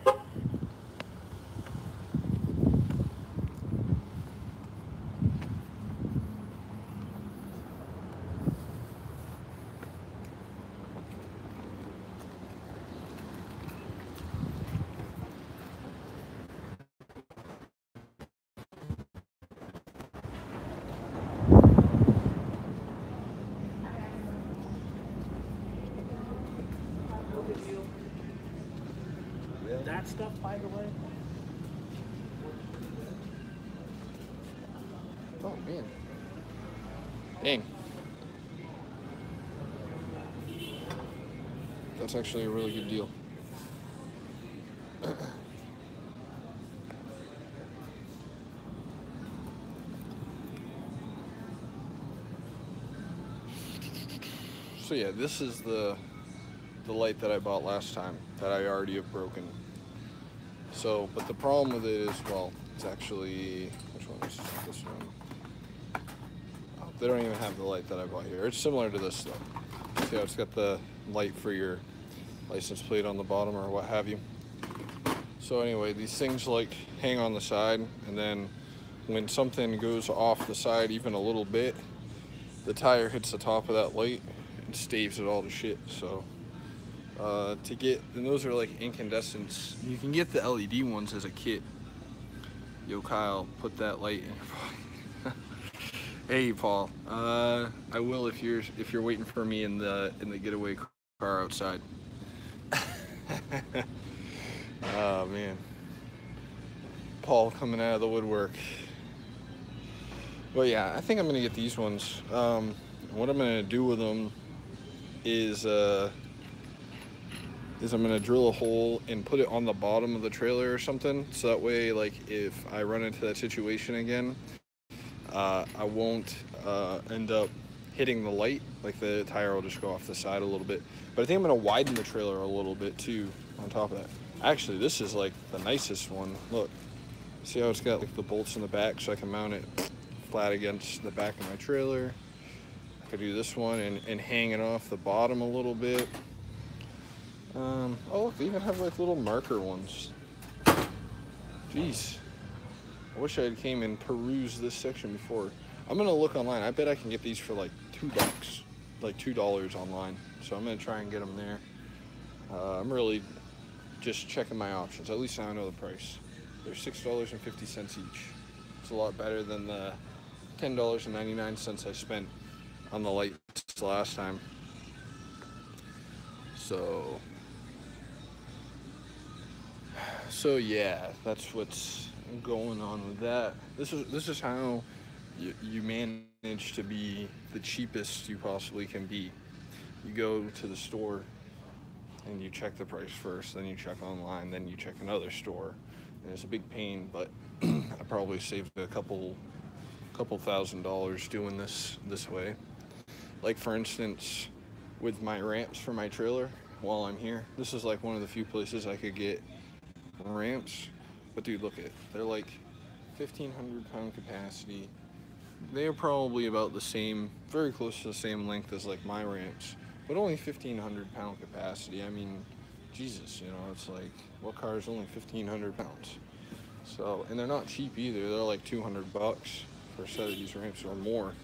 D: That stuff, by the way.
A: Oh man. Dang. That's actually a really good deal. So yeah, this is the light that I bought last time that I already have broken. So, but the problem with it is, well, it's actually, which one is this one? Oh, they don't even have the light that I bought here. It's similar to this though. See how it's got the light for your license plate on the bottom or what have you. So anyway, these things like hang on the side, and then when something goes off the side even a little bit, the tire hits the top of that light and staves it all to shit. So to get, and those are like incandescents. You can get the LED ones as a kit. Yo, Kyle, put that light in. Hey, Paul. I will if you're waiting for me in the getaway car outside. Oh man, Paul coming out of the woodwork. But yeah, I think I'm gonna get these ones. What I'm gonna do with them is I'm gonna drill a hole and put it on the bottom of the trailer or something, so that way, like, if I run into that situation again, I won't end up hitting the light. Like, the tire will just go off the side a little bit. But I think I'm gonna widen the trailer a little bit too on top of that. Actually, this is like the nicest one. Look, see how it's got like the bolts in the back, so I can mount it flat against the back of my trailer. I could do this one and hang it off the bottom a little bit. Oh, look, they even have like little marker ones. Jeez. I wish I had came and perused this section before. I'm gonna look online. I bet I can get these for like $2, like $2 online. So I'm gonna try and get them there. I'm really just checking my options. At least now I know the price. They're $6.50 each. It's a lot better than the $10.99 I spent on the lights last time. So yeah, that's what's going on with that. This is how you manage to be the cheapest you possibly can be. You go to the store and you check the price first, then you check online, then you check another store, and it's a big pain, but I probably saved a couple $1,000s doing this way. Like, for instance, with my ramps for my trailer while I'm here, this is like one of the few places I could get ramps. But dude, look at it, they're like 1,500 pound capacity. They're probably about the same, very close to the same length as like my ramps, but only 1,500 pound capacity. I mean, Jesus, you know, it's like, what car is only 1,500 pounds? So, and they're not cheap either. They're like $200 for a set of these ramps or more.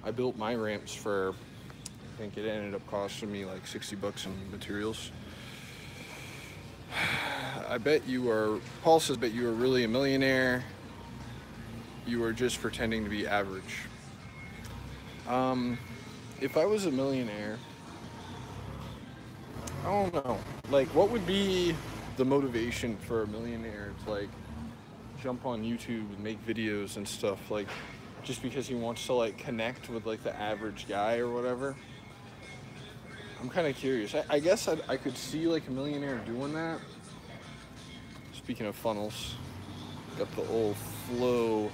A: I built my ramps for, I think it ended up costing me like $60 in materials. I bet you are, Paul says, bet you are really a millionaire. You are just pretending to be average. If I was a millionaire, I don't know. Like, what would be the motivation for a millionaire to like jump on YouTube and make videos and stuff? Like, just because he wants to like connect with like the average guy or whatever? I'm kind of curious. I guess I could see like a millionaire doing that. Speaking of funnels, got the old flow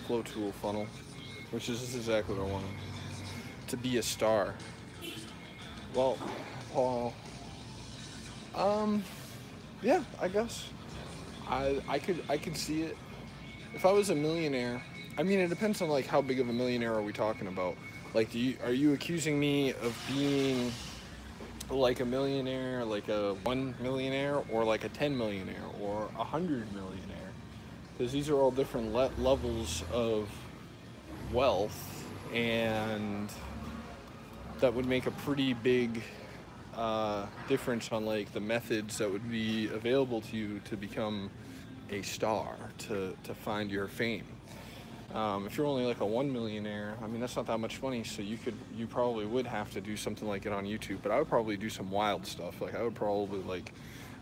A: tool funnel, which is exactly what I wanted. To be a star. Well, Paul, yeah, I guess I could see it. If I was a millionaire, I mean, it depends on like how big of a millionaire are we talking about. Like, are you accusing me of being like a millionaire, like a 1 millionaire, or like a 10 millionaire, or 100 millionaire? Because these are all different levels of wealth, and that would make a pretty big difference on like the methods that would be available to you to become a star, to find your fame. If you're only like a 1 millionaire, I mean, that's not that much money, so you probably would have to do something like it on YouTube. But I would probably do some wild stuff. Like, I would probably like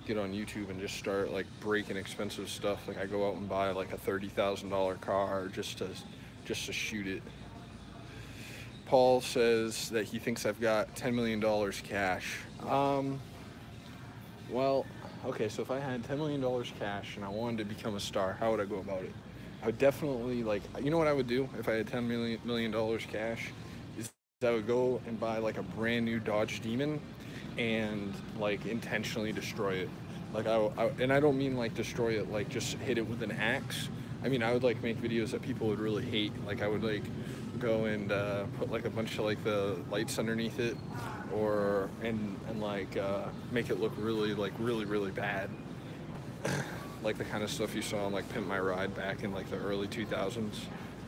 A: get on YouTube and just start like breaking expensive stuff. Like, I go out and buy like a $30,000 car just to shoot it. Paul says that he thinks I've got $10 million cash. Well, okay, so if I had $10 million cash and I wanted to become a star, how would I go about it? I would definitely, like, you know what I would do if I had $10 million cash? Is I would go and buy like a brand new Dodge Demon and like intentionally destroy it. Like, and I don't mean like destroy it, like just hit it with an axe. I mean, I would like make videos that people would really hate. Like, I would like go and put like a bunch of like the lights underneath it, and like make it look really bad. Like the kind of stuff you saw on like Pimp My Ride back in like the early 2000s.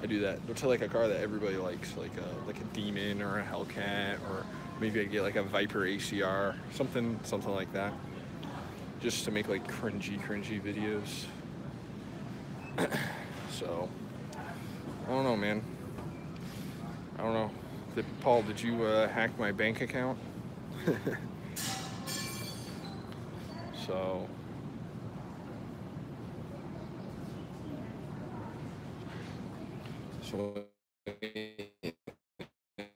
A: I do that to like a car that everybody likes, like a Demon or a Hellcat, or maybe I get like a Viper ACR, something like that, just to make like cringy videos. So I don't know, man. I don't know. Paul, did you hack my bank account? So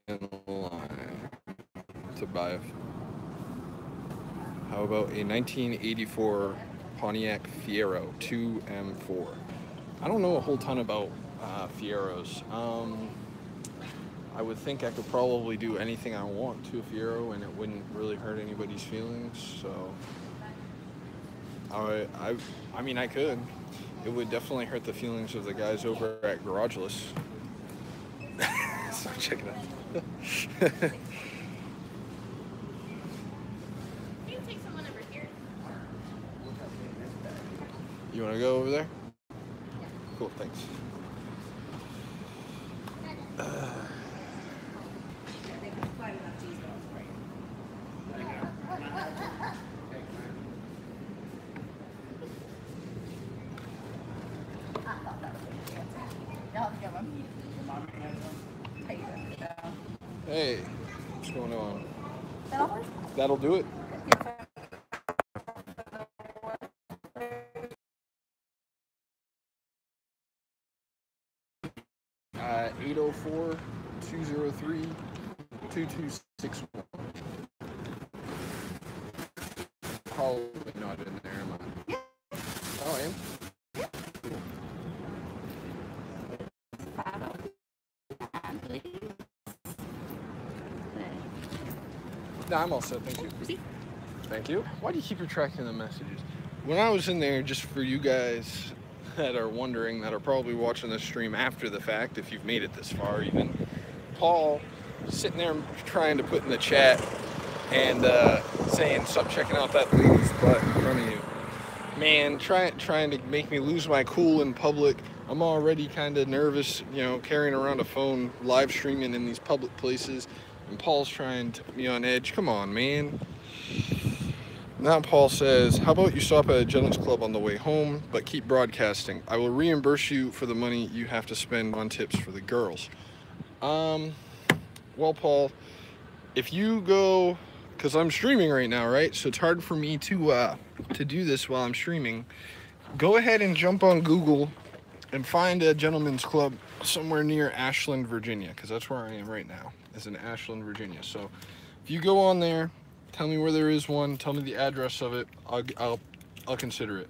A: in line to buy how about a 1984 Pontiac Fiero 2M4? I don't know a whole ton about Fieros. I would think I could probably do anything I want to a Fiero and it wouldn't really hurt anybody's feelings, so I mean, I could. It would definitely hurt the feelings of the guys over at Garageless. So check it out.
E: You take someone over here.
A: You want to go over there? Cool, thanks. Hey, what's going on? That'll do it. 804-203-2261. Probably not in there, am I? Oh, I am? No, I'm all set, thank you. Thank you. Why do you keep retracting the messages? When I was in there, just for you guys that are wondering, that are probably watching this stream after the fact, if you've made it this far even, Paul sitting there trying to put in the chat and saying, stop checking out that lady's butt in front of you. Man, trying to make me lose my cool in public. I'm already kind of nervous, you know, carrying around a phone, live streaming in these public places. And Paul's trying to put me on edge. Come on, man. Now Paul says, how about you stop at a gentleman's club on the way home, but keep broadcasting. I will reimburse you for the money you have to spend on tips for the girls. Well, Paul, if you go, because I'm streaming right now, right? So it's hard for me to do this while I'm streaming. Go ahead and jump on Google and find a gentleman's club somewhere near Ashland, Virginia, because that's where I am right now, is in Ashland, Virginia. So If you go on there, tell me where there is one, tell me the address of it, I'll consider it.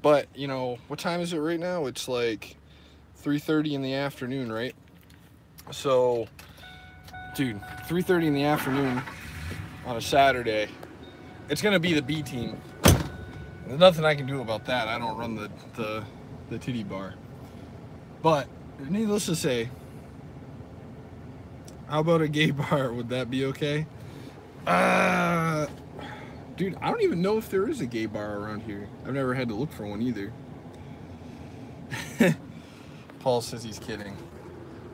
A: But, you know, what time is it right now? It's like 3:30 in the afternoon, right? So, dude, 3:30 in the afternoon on a Saturday, it's gonna be the B team. There's nothing I can do about that. I don't run the titty bar. But needless to say, how about a gay bar? Would that be okay? Dude, I don't even know if there is a gay bar around here. I've never had to look for one either. Paul says he's kidding.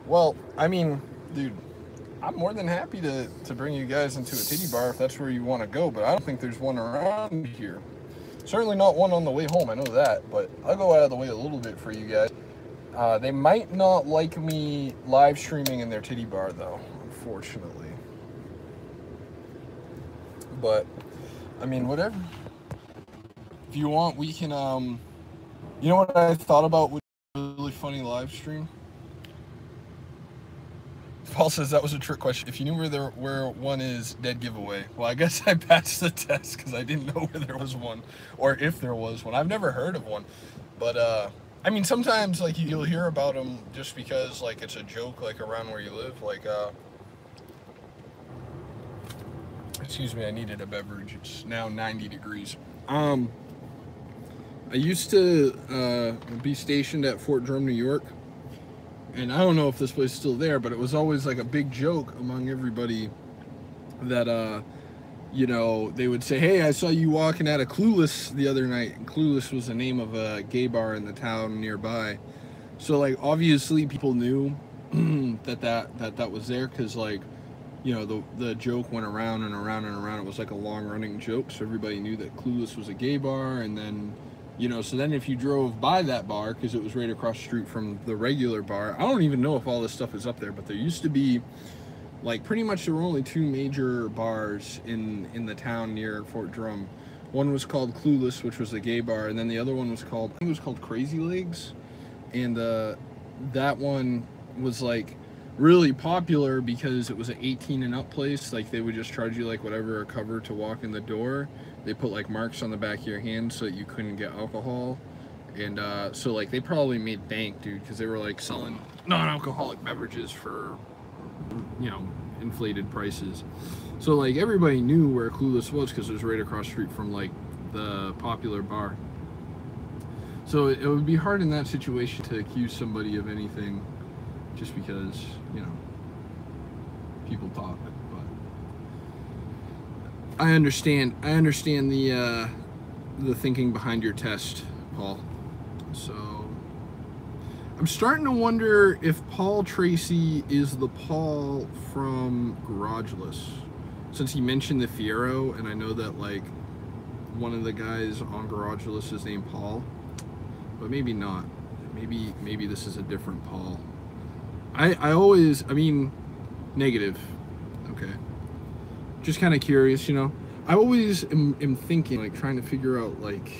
A: Well, I mean, dude, I'm more than happy to bring you guys into a titty bar if that's where you want to go, but I don't think there's one around here. Certainly not one on the way home, I know that, but I'll go out of the way a little bit for you guys. They might not like me live streaming in their titty bar, though, unfortunately. But, I mean, whatever. If you want, we can, you know what I thought about would be a really funny live stream? Paul says that was a trick question. If you knew where one is, dead giveaway. Well, I guess I passed the test because I didn't know where there was one, or if there was one. I've never heard of one, but I mean, sometimes like you'll hear about them just because like it's a joke, like around where you live. Like, excuse me, I needed a beverage. It's now 90 degrees. I used to be stationed at Fort Drum, New York. And I don't know if this place is still there, but it was always like a big joke among everybody that, you know, they would say, hey, I saw you walking out of Clueless the other night. And Clueless was the name of a gay bar in the town nearby. So, like, obviously people knew that was there because, like, you know, the joke went around and around and around. It was like a long-running joke, so everybody knew that Clueless was a gay bar. And then, you know, so then if you drove by that bar, because it was right across the street from the regular bar, I don't even know if all this stuff is up there, but there used to be, like, pretty much there were only two major bars in the town near Fort Drum. One was called Clueless, which was a gay bar, and then the other one was called, I think it was called Crazy Legs, and that one was, like, really popular because it was an 18 and up place. Like, they would just charge you, like, whatever, a cover to walk in the door. They put like marks on the back of your hand so that you couldn't get alcohol, and so like they probably made bank, dude, because they were like selling non-alcoholic beverages for, you know, inflated prices. So like everybody knew where Clueless was because it was right across the street from like the popular bar. So it would be hard in that situation to accuse somebody of anything just because, you know, people talk. I understand the thinking behind your test, Paul. So I'm starting to wonder if Paul Tracy is the Paul from Garageless, since he mentioned the Fiero, and I know that like one of the guys on Garageless is named Paul, but maybe not. Maybe this is a different Paul. I mean, negative. Okay. Just kind of curious, you know. I always am thinking, like, trying to figure out, like,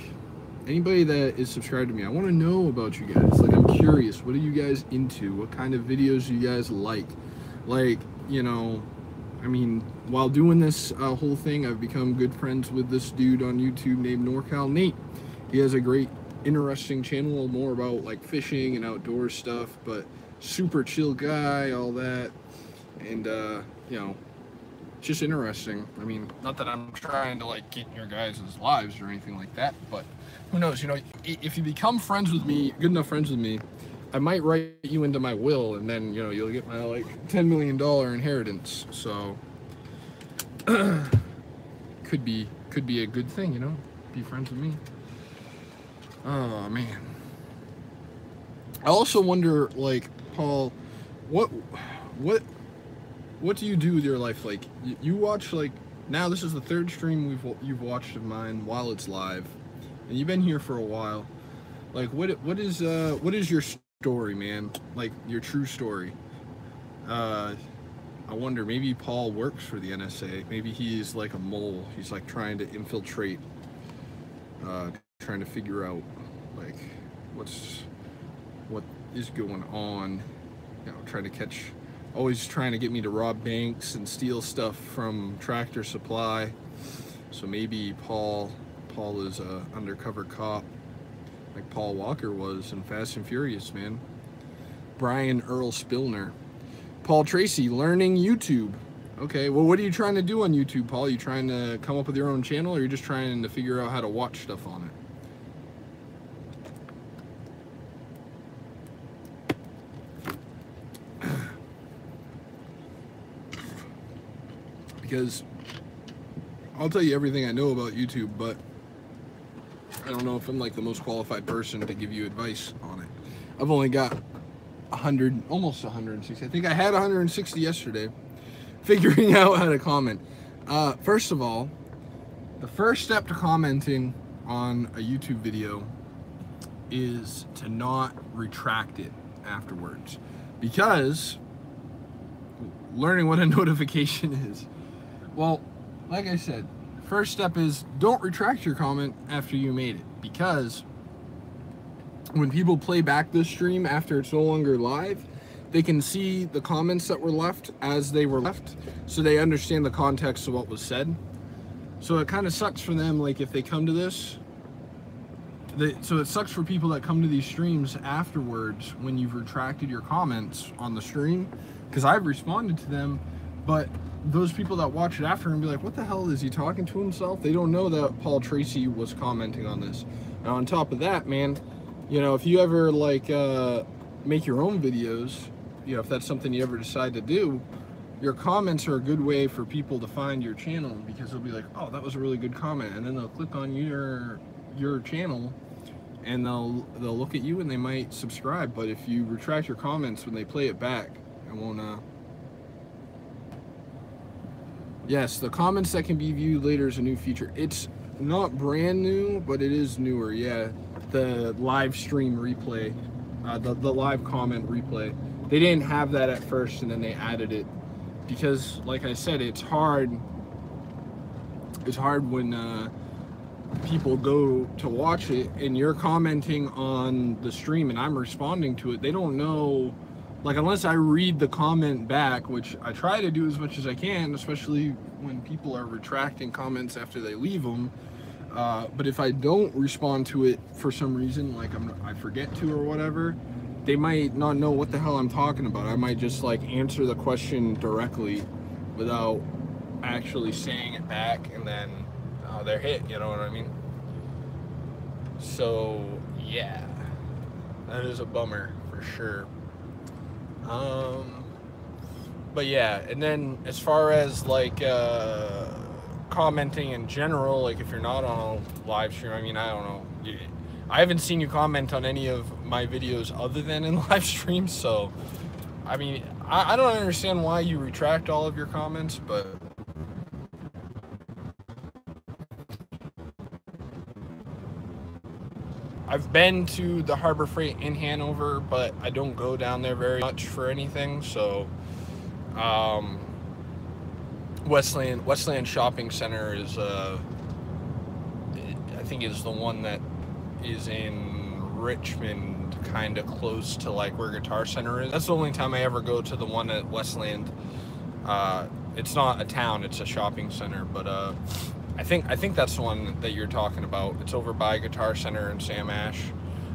A: anybody that is subscribed to me, I want to know about you guys. Like, I'm curious, what are you guys into? What kind of videos do you guys like? Like, you know, I mean, while doing this whole thing, I've become good friends with this dude on YouTube named NorCal Nate. He has a great, interesting channel, more about, like, fishing and outdoor stuff, but super chill guy, all that. And, you know, just interesting. I mean, not that I'm trying to like get in your guys' lives or anything like that, but who knows, you know, if you become friends with me, good enough friends with me, I might write you into my will, and then, you know, you'll get my like $10 million inheritance. So could be a good thing, you know, be friends with me. Oh man. I also wonder, like, Paul, what do you do with your life? Like, you watch, like, now this is the third stream you've watched of mine while it's live, and you've been here for a while. Like, what is your story, man? Like, your true story. I wonder, maybe Paul works for the NSA. Maybe he's like a mole. He's like trying to infiltrate, trying to figure out like what is going on. You know, trying to catch always trying to get me to rob banks and steal stuff from Tractor Supply. So maybe Paul is a undercover cop, like Paul Walker was in Fast and Furious, man. Brian Earl Spillner. Paul Tracy, learning YouTube. Okay, well, what are you trying to do on YouTube, Paul? Are you trying to come up with your own channel, or are you just trying to figure out how to watch stuff on it? Because I'll tell you everything I know about YouTube, but I don't know if I'm like the most qualified person to give you advice on it. I've only got 100, almost 160. I think I had 160 yesterday. Figuring out how to comment. First of all, the first step to commenting on a YouTube video is to not retract it afterwards, because learning what a notification is. Well, like I said, first step is don't retract your comment after you made it, because when people play back this stream after it's no longer live, they can see the comments that were left as they were left, so they understand the context of what was said. So it kind of sucks for them, like if they come to this, so it sucks for people that come to these streams afterwards when you've retracted your comments on the stream, because I've responded to them, but those people that watch it after and be like, what the hell is he talking to himself? They don't know that Paul Tracy was commenting on this. Now on top of that, man, you know, if you ever like make your own videos, you know, if that's something you ever decide to do, your comments are a good way for people to find your channel, because they'll be like, oh, that was a really good comment, and then they'll click on your channel and they'll look at you and they might subscribe. But if you retract your comments when they play it back, it won't yes, the comments that can be viewed later is a new feature. It's not brand new, but it is newer. Yeah, the live stream replay, the live comment replay. They didn't have that at first, and then they added it because, like I said, it's hard when people go to watch it and you're commenting on the stream and I'm responding to it. They don't know, like, unless I read the comment back, which I try to do as much as I can, especially when people are retracting comments after they leave them. But if I don't respond to it for some reason, like I forget to or whatever, they might not know what the hell I'm talking about. I might just like answer the question directly without actually saying it back, and then they're hit, you know what I mean? So yeah, that is a bummer for sure. But yeah, and then as far as like commenting in general, like if you're not on a live stream, I mean, I don't know, I haven't seen you comment on any of my videos other than in live streams, so I mean, I don't understand why you retract all of your comments, but I've been to the Harbor Freight in Hanover, but I don't go down there very much for anything. So Westland Shopping Center is I think is the one that is in Richmond, kind of close to like where Guitar Center is. That's the only time I ever go to the one at Westland. It's not a town, it's a shopping center, but I think that's the one that you're talking about. It's over by Guitar Center in Sam Ash.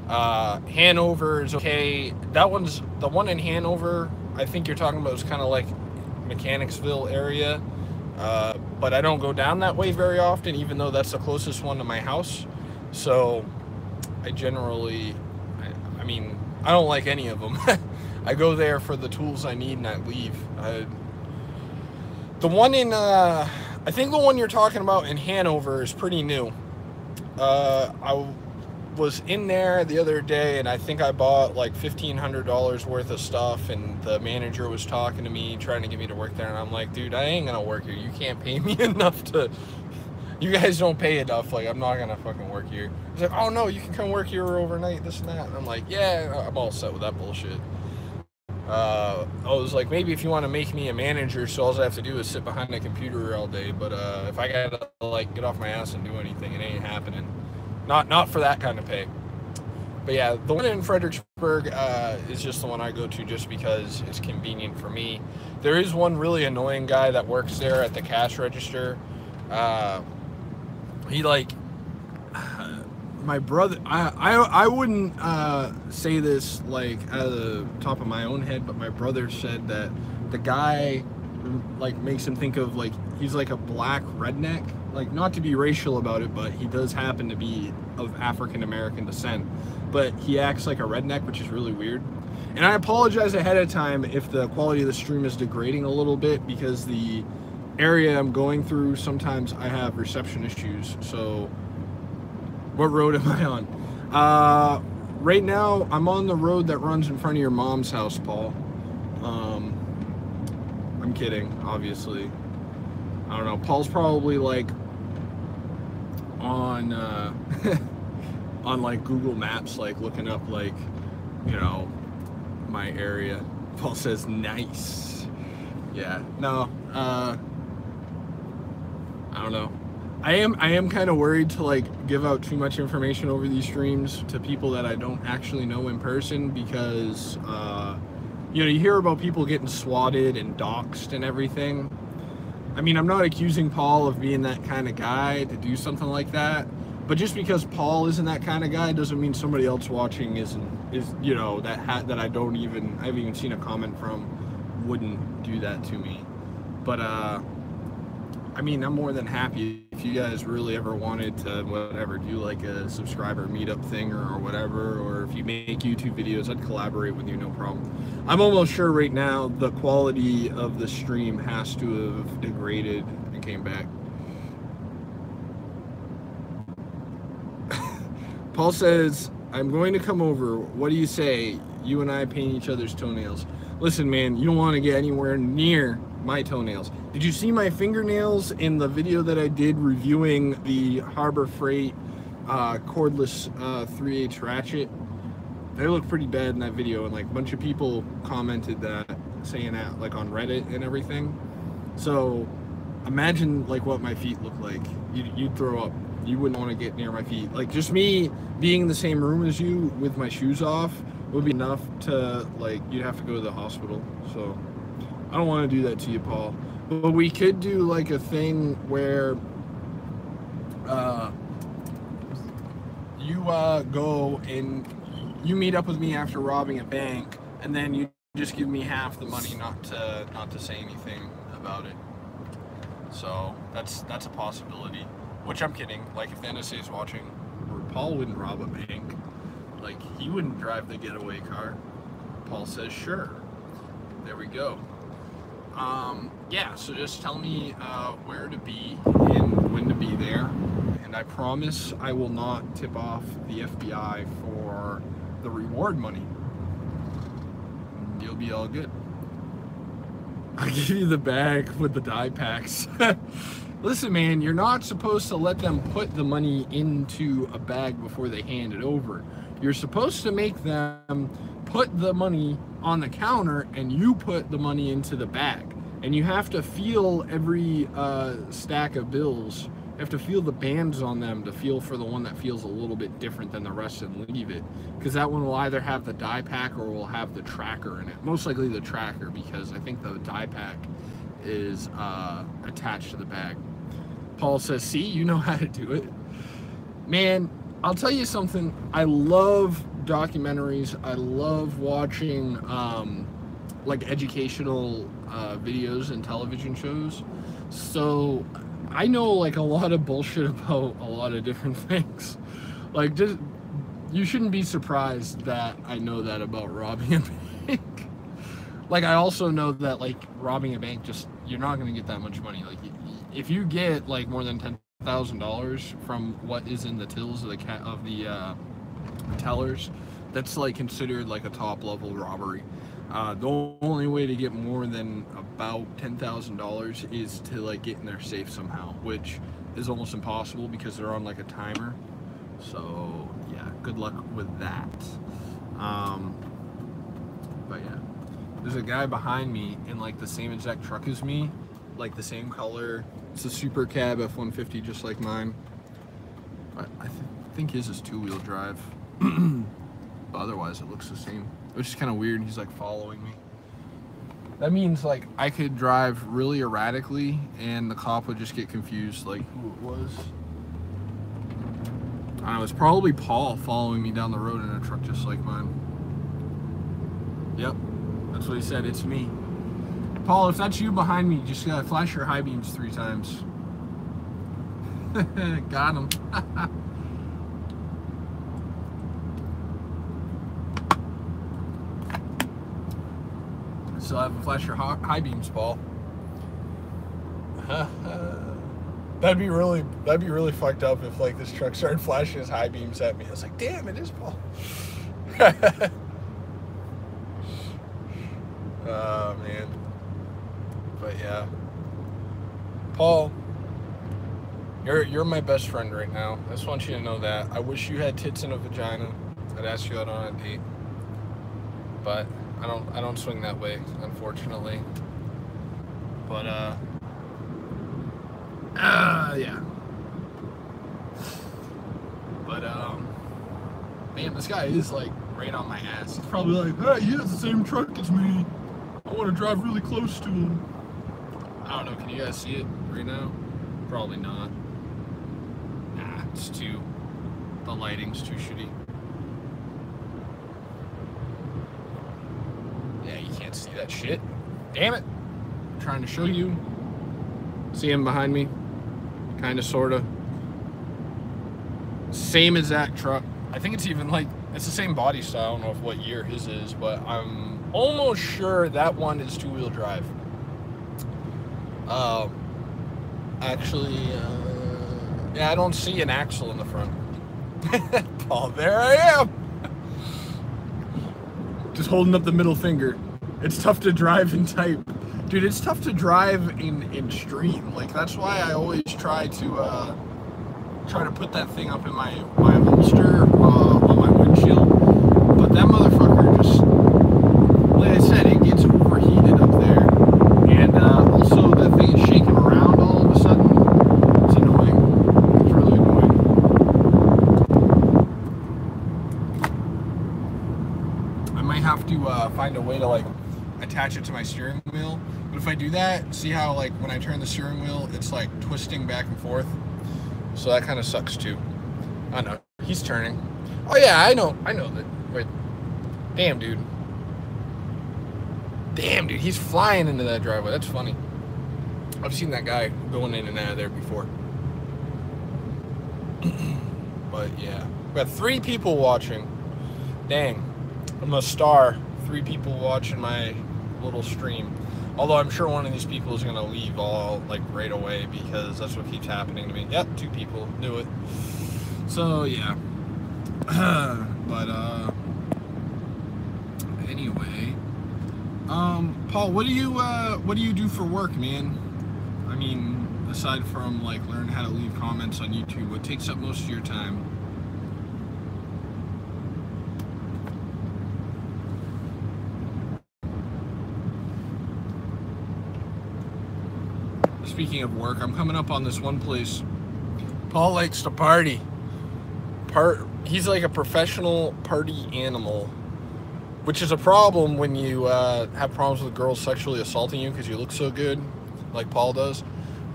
A: Hanover is okay. That one's the one in Hanover. I think you're talking about is kind of like Mechanicsville area, but I don't go down that way very often, even though that's the closest one to my house. So I generally, I mean, I don't like any of them. I go there for the tools I need and I leave. The one in, I think the one you're talking about in Hanover is pretty new. I was in there the other day and I think I bought like $1,500 worth of stuff, and the manager was talking to me, trying to get me to work there, and I'm like, dude, I ain't gonna work here. You can't pay me enough to, you guys don't pay enough, like I'm not gonna fucking work here. He's like, oh no, you can come work here overnight, this and that. And I'm like, yeah, I'm all set with that bullshit. I was like, maybe if you want to make me a manager, so all I have to do is sit behind a computer all day, but if I gotta like get off my ass and do anything, it ain't happening. Not for that kind of pay. But yeah, the one in Fredericksburg is just the one I go to just because it's convenient for me. There is one really annoying guy that works there at the cash register. He like, my brother, I wouldn't say this like out of the top of my own head, but my brother said that the guy like makes him think of like he's like a black redneck. Like, not to be racial about it, but he does happen to be of African American descent. But he acts like a redneck, which is really weird. And I apologize ahead of time if the quality of the stream is degrading a little bit, because the area I'm going through, sometimes I have reception issues. So, what road am I on? Right now, I'm on the road that runs in front of your mom's house, Paul. I'm kidding, obviously. I don't know. Paul's probably like on on like Google Maps, like looking up like, you know, my area. Paul says nice. Yeah. No. I don't know. I am kind of worried to like give out too much information over these streams to people that I don't actually know in person, because you know, you hear about people getting swatted and doxxed and everything. I mean, I'm not accusing Paul of being that kind of guy to do something like that, but just because Paul isn't that kind of guy doesn't mean somebody else watching is you know, that I haven't even seen a comment from wouldn't do that to me. But I mean, I'm more than happy if you guys really ever wanted to whatever, do like a subscriber meetup thing or whatever, or if you make YouTube videos, I'd collaborate with you, no problem. I'm almost sure right now the quality of the stream has to have degraded and came back. Paul says, I'm going to come over. What do you say? You and I paint each other's toenails. Listen, man, you don't want to get anywhere near my toenails. Did you see my fingernails in the video that I did reviewing the Harbor Freight cordless 3/8 ratchet? They look pretty bad in that video, and like a bunch of people commented that, saying that like on Reddit and everything. So imagine like what my feet look like. You'd throw up. You wouldn't want to get near my feet. Like, just me being in the same room as you with my shoes off would be enough to, like, you'd have to go to the hospital. So I don't want to do that to you, Paul. But we could do like a thing where you go and you meet up with me after robbing a bank, and then you just give me half the money, not to say anything about it. So that's a possibility. Which I'm kidding. Like, if the NSA is watching, Paul wouldn't rob a bank. Like, he wouldn't drive the getaway car. Paul says sure. There we go. Yeah, so just tell me where to be and when to be there, and I promise I will not tip off the FBI for the reward money. You'll be all good. I'll give you the bag with the dye packs. Listen, man, you're not supposed to let them put the money into a bag before they hand it over. You're supposed to make them put the money on the counter and you put the money into the bag. And you have to feel every stack of bills. You have to feel the bands on them to feel for the one that feels a little bit different than the rest and leave it. Because that one will either have the die pack or will have the tracker in it. Most likely the tracker, because I think the die pack is attached to the bag. Paul says, see, you know how to do it. Man, I'll tell you something. I love documentaries. I love watching like educational videos and television shows. So I know like a lot of bullshit about a lot of different things. Like, just, you shouldn't be surprised that I know that about robbing a bank. Like, I also know that like robbing a bank, just, you're not going to get that much money. Like, if you get like more than $10,000 from what is in the tills of the tellers, that's like considered like a top level robbery. The only way to get more than about $10,000 is to like get in their safe somehow, which is almost impossible because they're on like a timer. So yeah, good luck with that. But yeah, there's a guy behind me in like the same exact truck as me, like the same color. It's a Super Cab F-150 just like mine. I think his is 2-wheel drive. but otherwise it looks the same, which is kind of weird. He's like following me. That means like I could drive really erratically and the cop would just get confused like who it was. I don't know, it's probably Paul following me down the road in a truck just like mine. Yep, that's what he said, it's me. Paul, if that's you behind me, just flash your high beams 3 times. Got him. Still haven't flashed your high beams, Paul. That'd be really fucked up if like this truck started flashing his high beams at me. I was like, damn, it is Paul. Oh man. But yeah. Paul, you're my best friend right now. I just want you to know that. I wish you had tits and a vagina. I'd ask you out on a date. But I don't swing that way, unfortunately. But yeah. But man, this guy is like right on my ass. He's probably like, hey, he has the same truck as me. I want to drive really close to him. I don't know, can you guys see it right now? Probably not. Nah, the lighting's too shitty. Yeah, you can't see that shit. Damn it. I'm trying to show you. See him behind me? Kinda, sorta. Same exact truck. I think it's even like, it's the same body style. I don't know what year his is, but I'm almost sure that one is 2-wheel drive. Actually, yeah, I don't see an axle in the front. Oh, there I am. Just holding up the middle finger. It's tough to drive and type. Dude, it's tough to drive in stream. Like, that's why I always try to put that thing up in my holster on my windshield. But that motherfucker just, like I said, it gets overheated up there. And also that thing is shaking around all of a sudden. It's annoying. It's really annoying. I might have to find a way to like attach it to my steering wheel. But if I do that, see how like when I turn the steering wheel, it's like twisting back and forth. So that kind of sucks too. I know. He's turning. Oh yeah, I know that. Wait. Damn, dude. Damn, dude. He's flying into that driveway. That's funny. I've seen that guy going in and out of there before. But yeah. We got 3 people watching. Dang. I'm a star. 3 people watching my little stream. Although I'm sure one of these people is going to leave all like right away because that's what keeps happening to me. Yep, 2 people knew it. So yeah. But anyway, Paul, what do you do for work, man? I mean, aside from like learn how to leave comments on YouTube, what takes up most of your time? Speaking of work, I'm coming up on this one place. Paul likes to party. He's like a professional party animal, which is a problem when you have problems with girls sexually assaulting you because you look so good, like Paul does.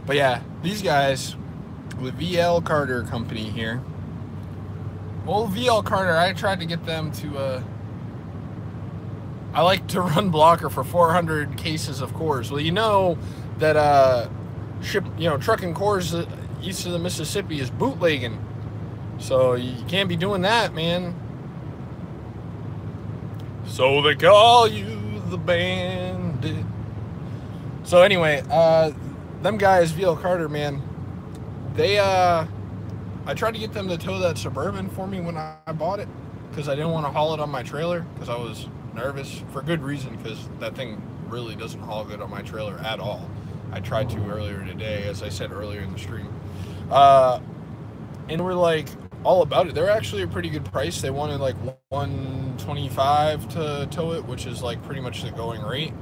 A: But yeah, these guys with VL Carter Company here. Well, VL Carter, I tried to get them to. I like to run blocker for 400 cases of Coors. Well, you know that trucking Coors east of the Mississippi is bootlegging. So you can't be doing that, man. So they call you the bandit. So anyway, them guys, VL Carter, man, they, I tried to get them to tow that Suburban for me when I bought it because I didn't want to haul it on my trailer because I was nervous for good reason because that thing really doesn't haul good on my trailer at all. I tried to earlier today, as I said earlier in the stream. And we're like all about it. They're actually a pretty good price. They wanted like $125 to tow it, which is like pretty much the going rate.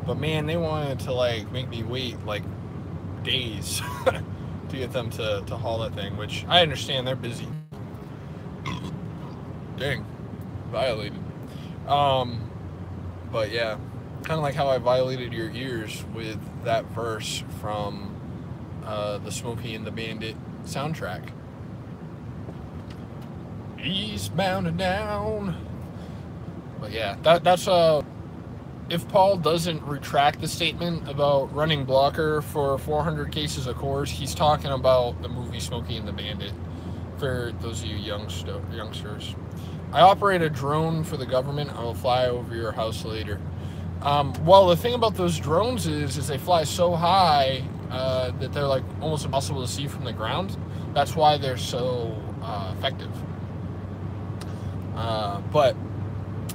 A: But man, they wanted to like make me wait like days to get them to haul that thing, which I understand, they're busy. Dang. violated. But yeah, kind of like how I violated your ears with that verse from the Smokey and the Bandit soundtrack. Eastbound and down. But yeah, that's if Paul doesn't retract the statement about running blocker for 400 cases of Coors, he's talking about the movie Smokey and the Bandit. For those of you youngsters, I operate a drone for the government. I will fly over your house later. Well, the thing about those drones is they fly so high that they're like almost impossible to see from the ground. That's why they're so effective. But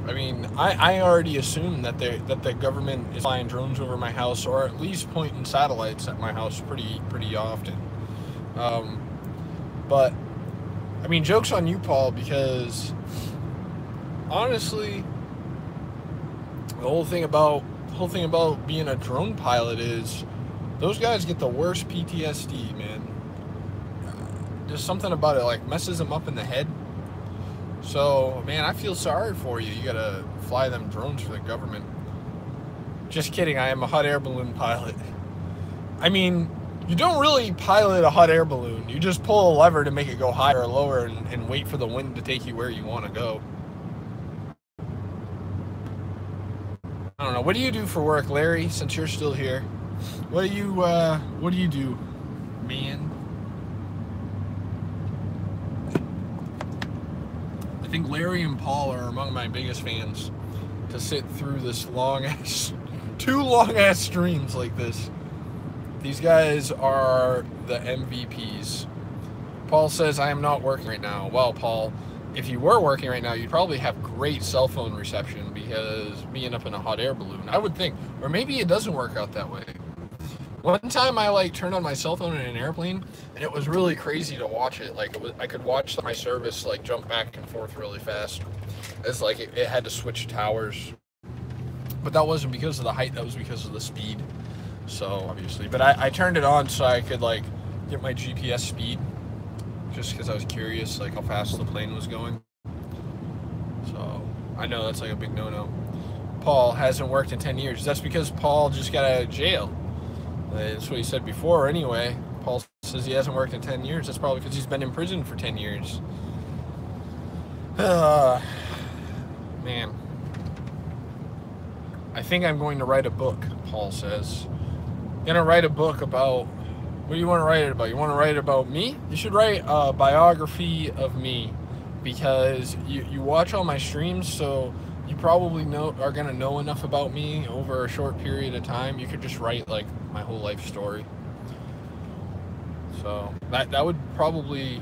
A: I mean, I already assume that the government is flying drones over my house, or at least pointing satellites at my house pretty often. But I mean, joke's on you, Paul, because honestly, the whole thing about being a drone pilot is those guys get the worst PTSD, man. There's something about it like messes them up in the head. So, man, I feel sorry for you. You gotta fly them drones for the government. Just kidding, I am a hot air balloon pilot. I mean, you don't really pilot a hot air balloon. You just pull a lever to make it go higher or lower and wait for the wind to take you where you want to go. I don't know. What do you do for work, Larry, since you're still here? What do you do, man? I think Larry and Paul are among my biggest fans to sit through this two long ass streams like this. These guys are the MVPs. Paul says, I am not working right now. Well, Paul, if you were working right now, you'd probably have great cell phone reception because being up in a hot air balloon, I would think. Or maybe it doesn't work out that way. One time I turned on my cell phone in an airplane and it was really crazy to watch it. I could watch my service jump back and forth really fast. It's like it had to switch towers. But that wasn't because of the height, that was because of the speed. So obviously, but I turned it on so I could get my GPS speed, just because I was curious how fast the plane was going. So I know that's a big no-no. Paul hasn't worked in 10 years. That's because Paul just got out of jail. That's what he said before anyway. Paul says he hasn't worked in 10 years. That's probably because he's been in prison for 10 years. Man. I think I'm going to write a book, Paul says. Gonna write a book about, what do you want to write it about? You want to write it about me? You should write a biography of me, because you watch all my streams, so you probably are gonna know enough about me over a short period of time. You could just write my whole life story. So that would probably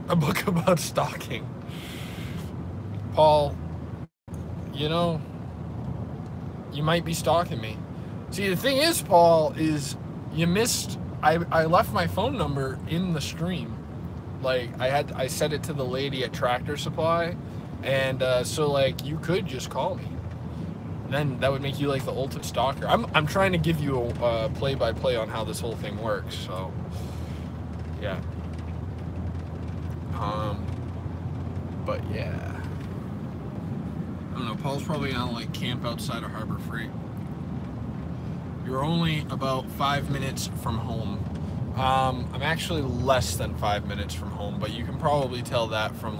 A: a book about stalking. Paul, you might be stalking me. See, the thing is, Paul, is you missed, I left my phone number in the stream. I set it to the lady at Tractor Supply, and so you could just call me. Then that would make you the ultimate stalker. I'm trying to give you a play-by-play on how this whole thing works, so yeah. But yeah. I don't know, Paul's probably gonna camp outside of Harbor Freight. You're only about 5 minutes from home. I'm actually less than 5 minutes from home, but you can probably tell that from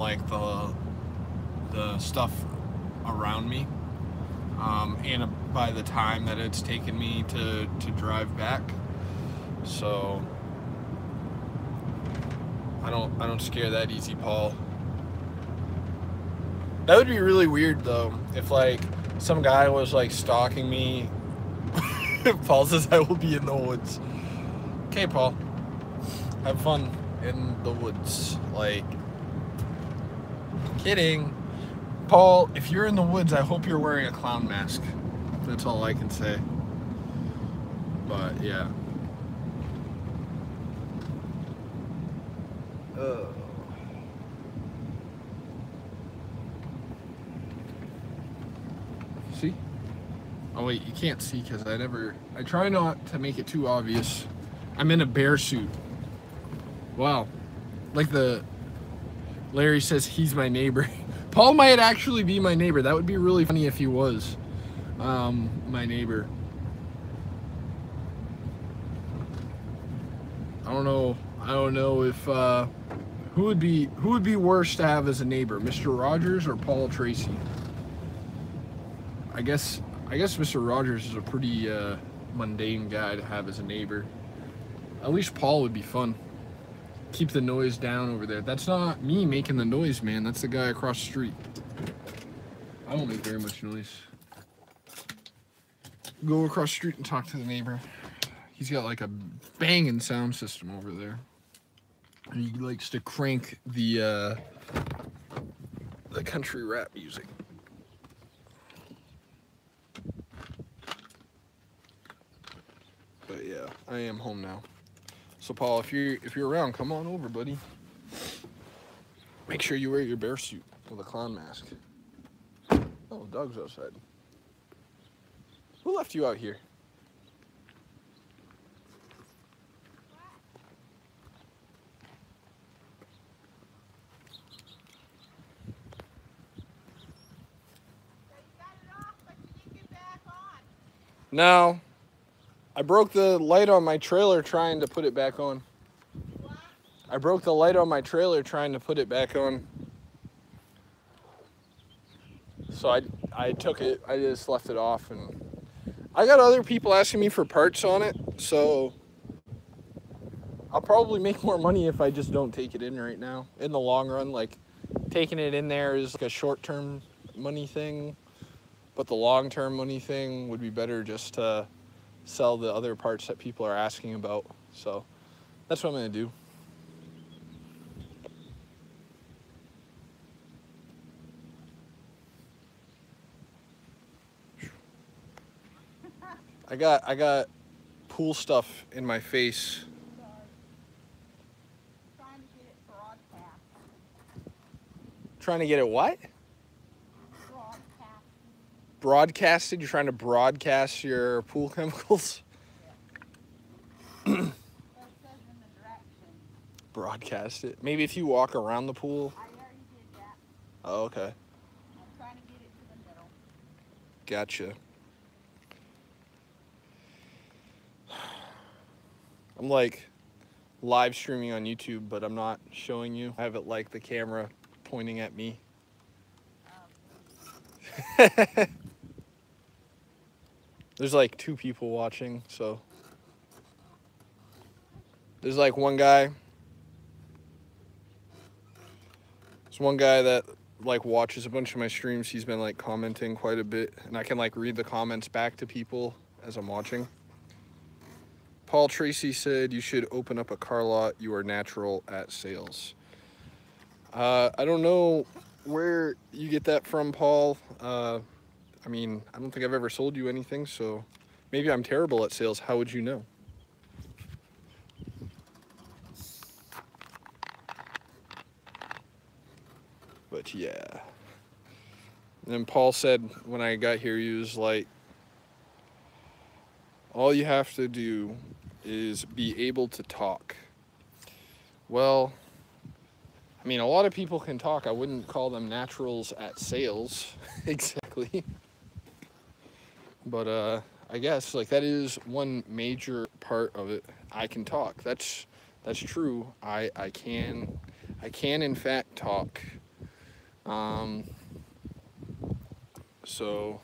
A: the stuff around me, and by the time that it's taken me to drive back. So I don't scare that easy, Paul. That would be really weird though, if some guy was stalking me. Paul says I will be in the woods. Okay, Paul. Have fun in the woods. Kidding. Paul, if you're in the woods, I hope you're wearing a clown mask. That's all I can say. But, yeah. See? Oh wait, you can't see because I try not to make it too obvious. I'm in a bear suit. Wow. Larry says he's my neighbor. Paul might actually be my neighbor. That would be really funny if he was my neighbor. I don't know if who would be worse to have as a neighbor, Mr. Rogers or Paul Tracy? I guess Mr. Rogers is a pretty mundane guy to have as a neighbor. At least Paul would be fun. Keep the noise down over there. That's not me making the noise, man. That's the guy across the street. I don't make very much noise. Go across the street and talk to the neighbor. He's got like a banging sound system over there. And he likes to crank the country rap music. But yeah, I am home now. So Paul, if you're around, come on over, buddy. Make sure you wear your bear suit with a clown mask. Oh, dog's outside. Who left you out here? No. I broke the light on my trailer trying to put it back on. What? I broke the light on my trailer trying to put it back on. So I took it, I just left it off, and I got other people asking me for parts on it, so I'll probably make more money if I just don't take it in right now. In the long run, like taking it in there is like a short-term money thing, but the long-term money thing would be better just to sell the other parts that people are asking about. So that's what I'm gonna do. I got pool stuff in my face.
E: Trying to get it broadcast.
A: Trying to get it what?
E: Broadcast.
A: Broadcasted? You're trying to broadcast your pool chemicals?
E: It says in the direction.
A: Broadcast it. Maybe if you walk around the pool.
E: I already did that.
A: Oh, okay.
E: I'm trying to get it to the middle.
A: Gotcha. I'm like live streaming on YouTube, but I'm not showing you. I have it like the camera pointing at me. There's like 2 people watching, so there's like one guy. There's one guy that like watches a bunch of my streams. He's been like commenting quite a bit, and I can like read the comments back to people as I'm watching. Paul Tracy said you should open up a car lot. You are natural at sales. I don't know where you get that from, Paul. I mean, I don't think I've ever sold you anything, so maybe I'm terrible at sales. How would you know? But yeah. And then Paul said when I got here, he was like, all you have to do is be able to talk. Well, I mean, a lot of people can talk. I wouldn't call them naturals at sales. Exactly. But I guess like that is one major part of it. I can talk. That's true. I can in fact talk. So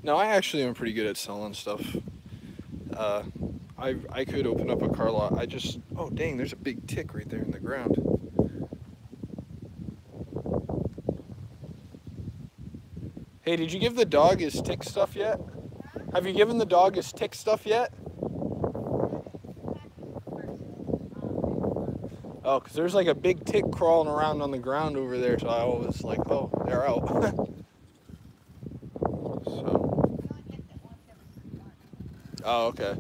A: no, I actually am pretty good at selling stuff. I could open up a car lot. Oh dang, there's a big tick right there in the ground. Hey, did you give the dog his tick stuff yet? Have you given the dog his tick stuff yet? Oh, because there's like a big tick crawling around on the ground over there, so I was like, oh, they're out. So. Oh, okay.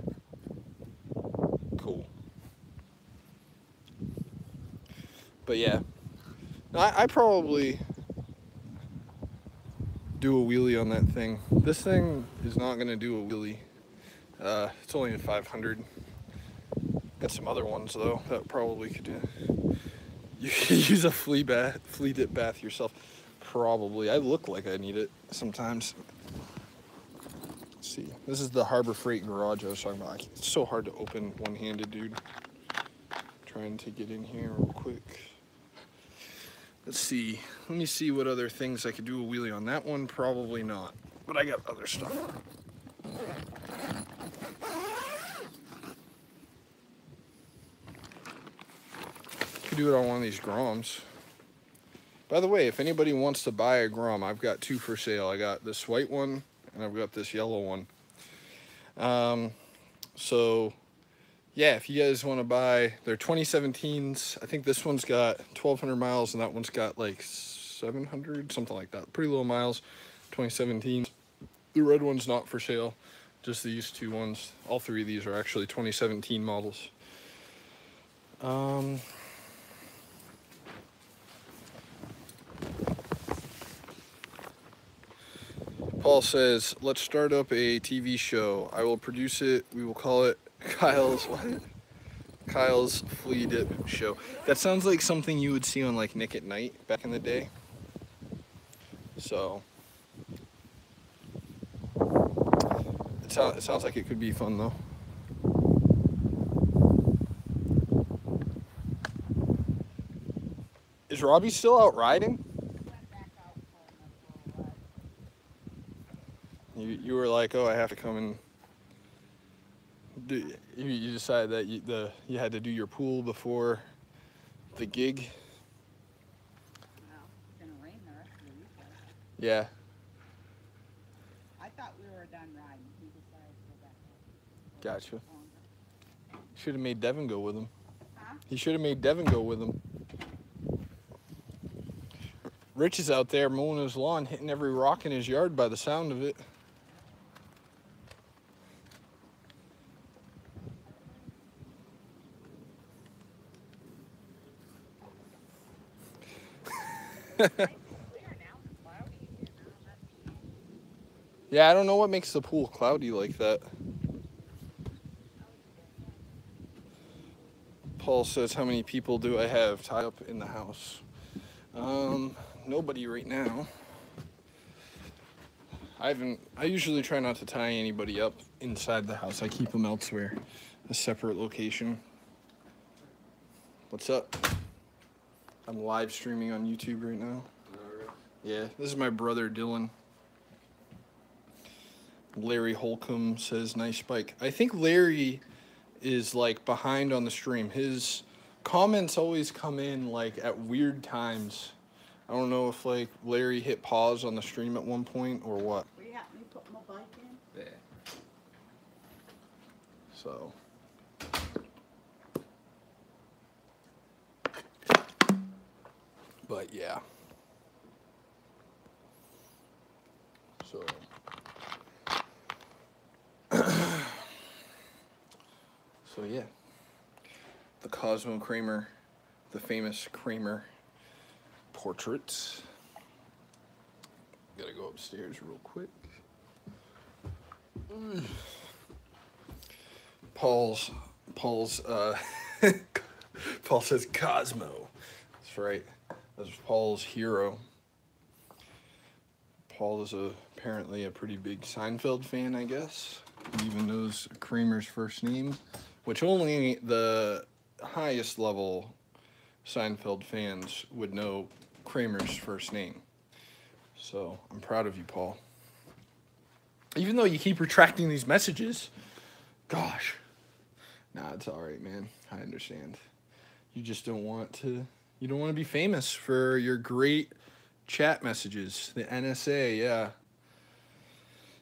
A: Cool. But yeah, no, I probably do a wheelie on that thing. This thing is not gonna do a wheelie. It's only a 500. Got some other ones though that probably could do. You could use a flea dip bath yourself. probably. I look like I need it sometimes. Let's see. This is the Harbor Freight garage I was talking about. It's so hard to open one-handed, dude. Trying to get in here real quick. Let's see. Let me see what other things I could do a wheelie on. That one, probably not. But I got other stuff. Could do it on one of these Groms. By the way, if anybody wants to buy a Grom, I've got two for sale. I got this white one and I've got this yellow one. So yeah, if you guys want to buy, they're 2017s. I think this one's got 1,200 miles and that one's got like 700, something like that. Pretty low miles, 2017. The red one's not for sale, just these two ones. All three of these are actually 2017 models. Paul says, let's start up a TV show. I will produce it. We will call it Kyle's Flea Dip Show. That sounds like something you would see on like Nick at Night back in the day. So it sounds like it could be fun though. Is Robbie still out riding? You were like, oh, I have to come and do. You decided that you had to do your pool before the gig.
F: Well, it's gonna rain the rest of the weekend.
A: Yeah.
F: I thought we were done riding. He decided to go back.
A: Gotcha. Should have made Devin go with him.
F: Huh?
A: He should have made Devin go with him. Rich is out there mowing his lawn, hitting every rock in his yard by the sound of it. Yeah, I don't know what makes the pool cloudy like that. Paul says, how many people do I have tied up in the house? Nobody right now. I usually try not to tie anybody up inside the house. I keep them elsewhere, a separate location. What's up? I'm live streaming on YouTube right now. Yeah, this is my brother Dylan. Larry Holcomb says, nice bike. I think Larry is like behind on the stream. His comments always come in like at weird times. I don't know if like Larry hit pause on the stream at one point or what.
F: Will you help me put my bike in?
A: Yeah. So. But yeah. So. So yeah. The Cosmo Kramer, the famous Kramer portraits. Gotta go upstairs real quick. Paul says Cosmo. That's right. That's Paul's hero. Paul is apparently a pretty big Seinfeld fan, I guess. He even knows Kramer's first name, which only the highest level Seinfeld fans would know Kramer's first name. So I'm proud of you, Paul. Even though you keep retracting these messages, gosh. Nah, it's all right, man. I understand. You just don't want to. You don't want to be famous for your great chat messages. The NSA, yeah.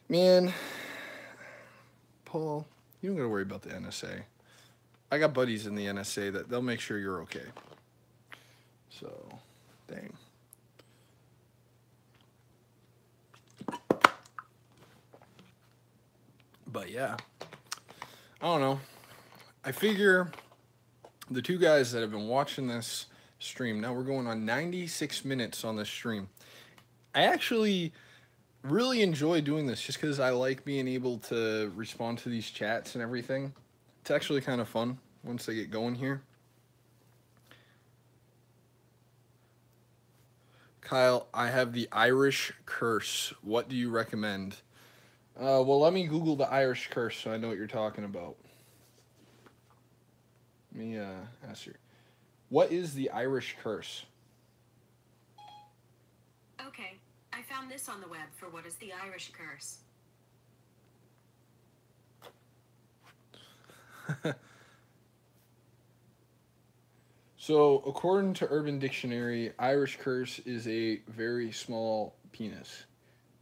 A: Man, Paul, you don't got to worry about the NSA. I got buddies in the NSA that they'll make sure you're okay. So, dang. But yeah, I don't know. I figure the two guys that have been watching this stream, now we're going on 96 minutes on this stream. I actually really enjoy doing this just because I like being able to respond to these chats and everything. It's actually kind of fun once they get going here. Kyle, I have the Irish curse. What do you recommend? Well, let me Google the Irish curse so I know what you're talking about. Let me ask you. What is the Irish curse?
G: Okay, I found this on the web for what is the Irish curse.
A: So, according to Urban Dictionary, Irish curse is a very small penis,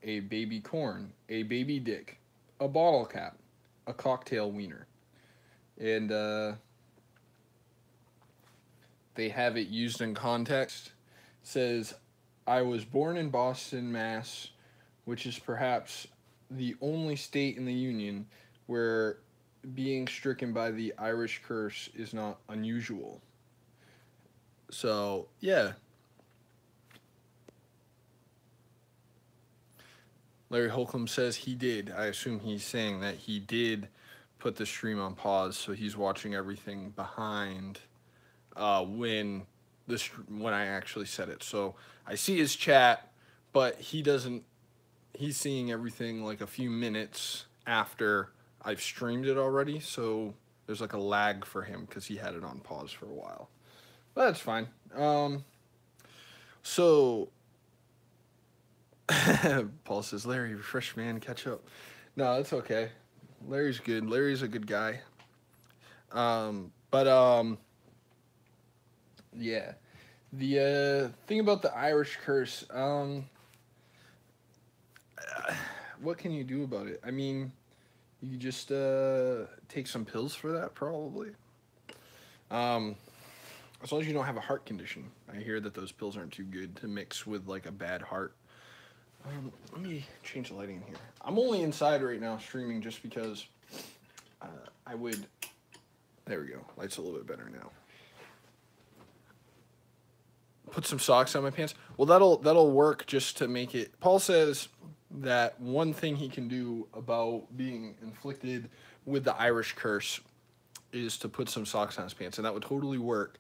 A: a baby corn, a baby dick, a bottle cap, a cocktail wiener. And they have it used in context. It says, I was born in Boston, Mass, which is perhaps the only state in the Union where being stricken by the Irish curse is not unusual. So, yeah. Larry Holcomb says he did. I assume he's saying that he did put the stream on pause, so he's watching everything behind when I actually said it. So I see his chat, but he's seeing everything like a few minutes after I've streamed it already, so there's like a lag for him because he had it on pause for a while. But that's fine. So Paul says, Larry, refresh, man, catch up. No, it's okay. Larry's good. Larry's a good guy. Yeah. The thing about the Irish curse, what can you do about it? I mean, you just take some pills for that, probably. As long as you don't have a heart condition. I hear that those pills aren't too good to mix with like a bad heart. Let me change the lighting in here. I'm only inside right now streaming just because I would... There we go. Light's a little bit better now. Put some socks on my pants. Well, that'll work just to make it... Paul says that one thing he can do about being inflicted with the Irish curse is to put some socks on his pants, and that would totally work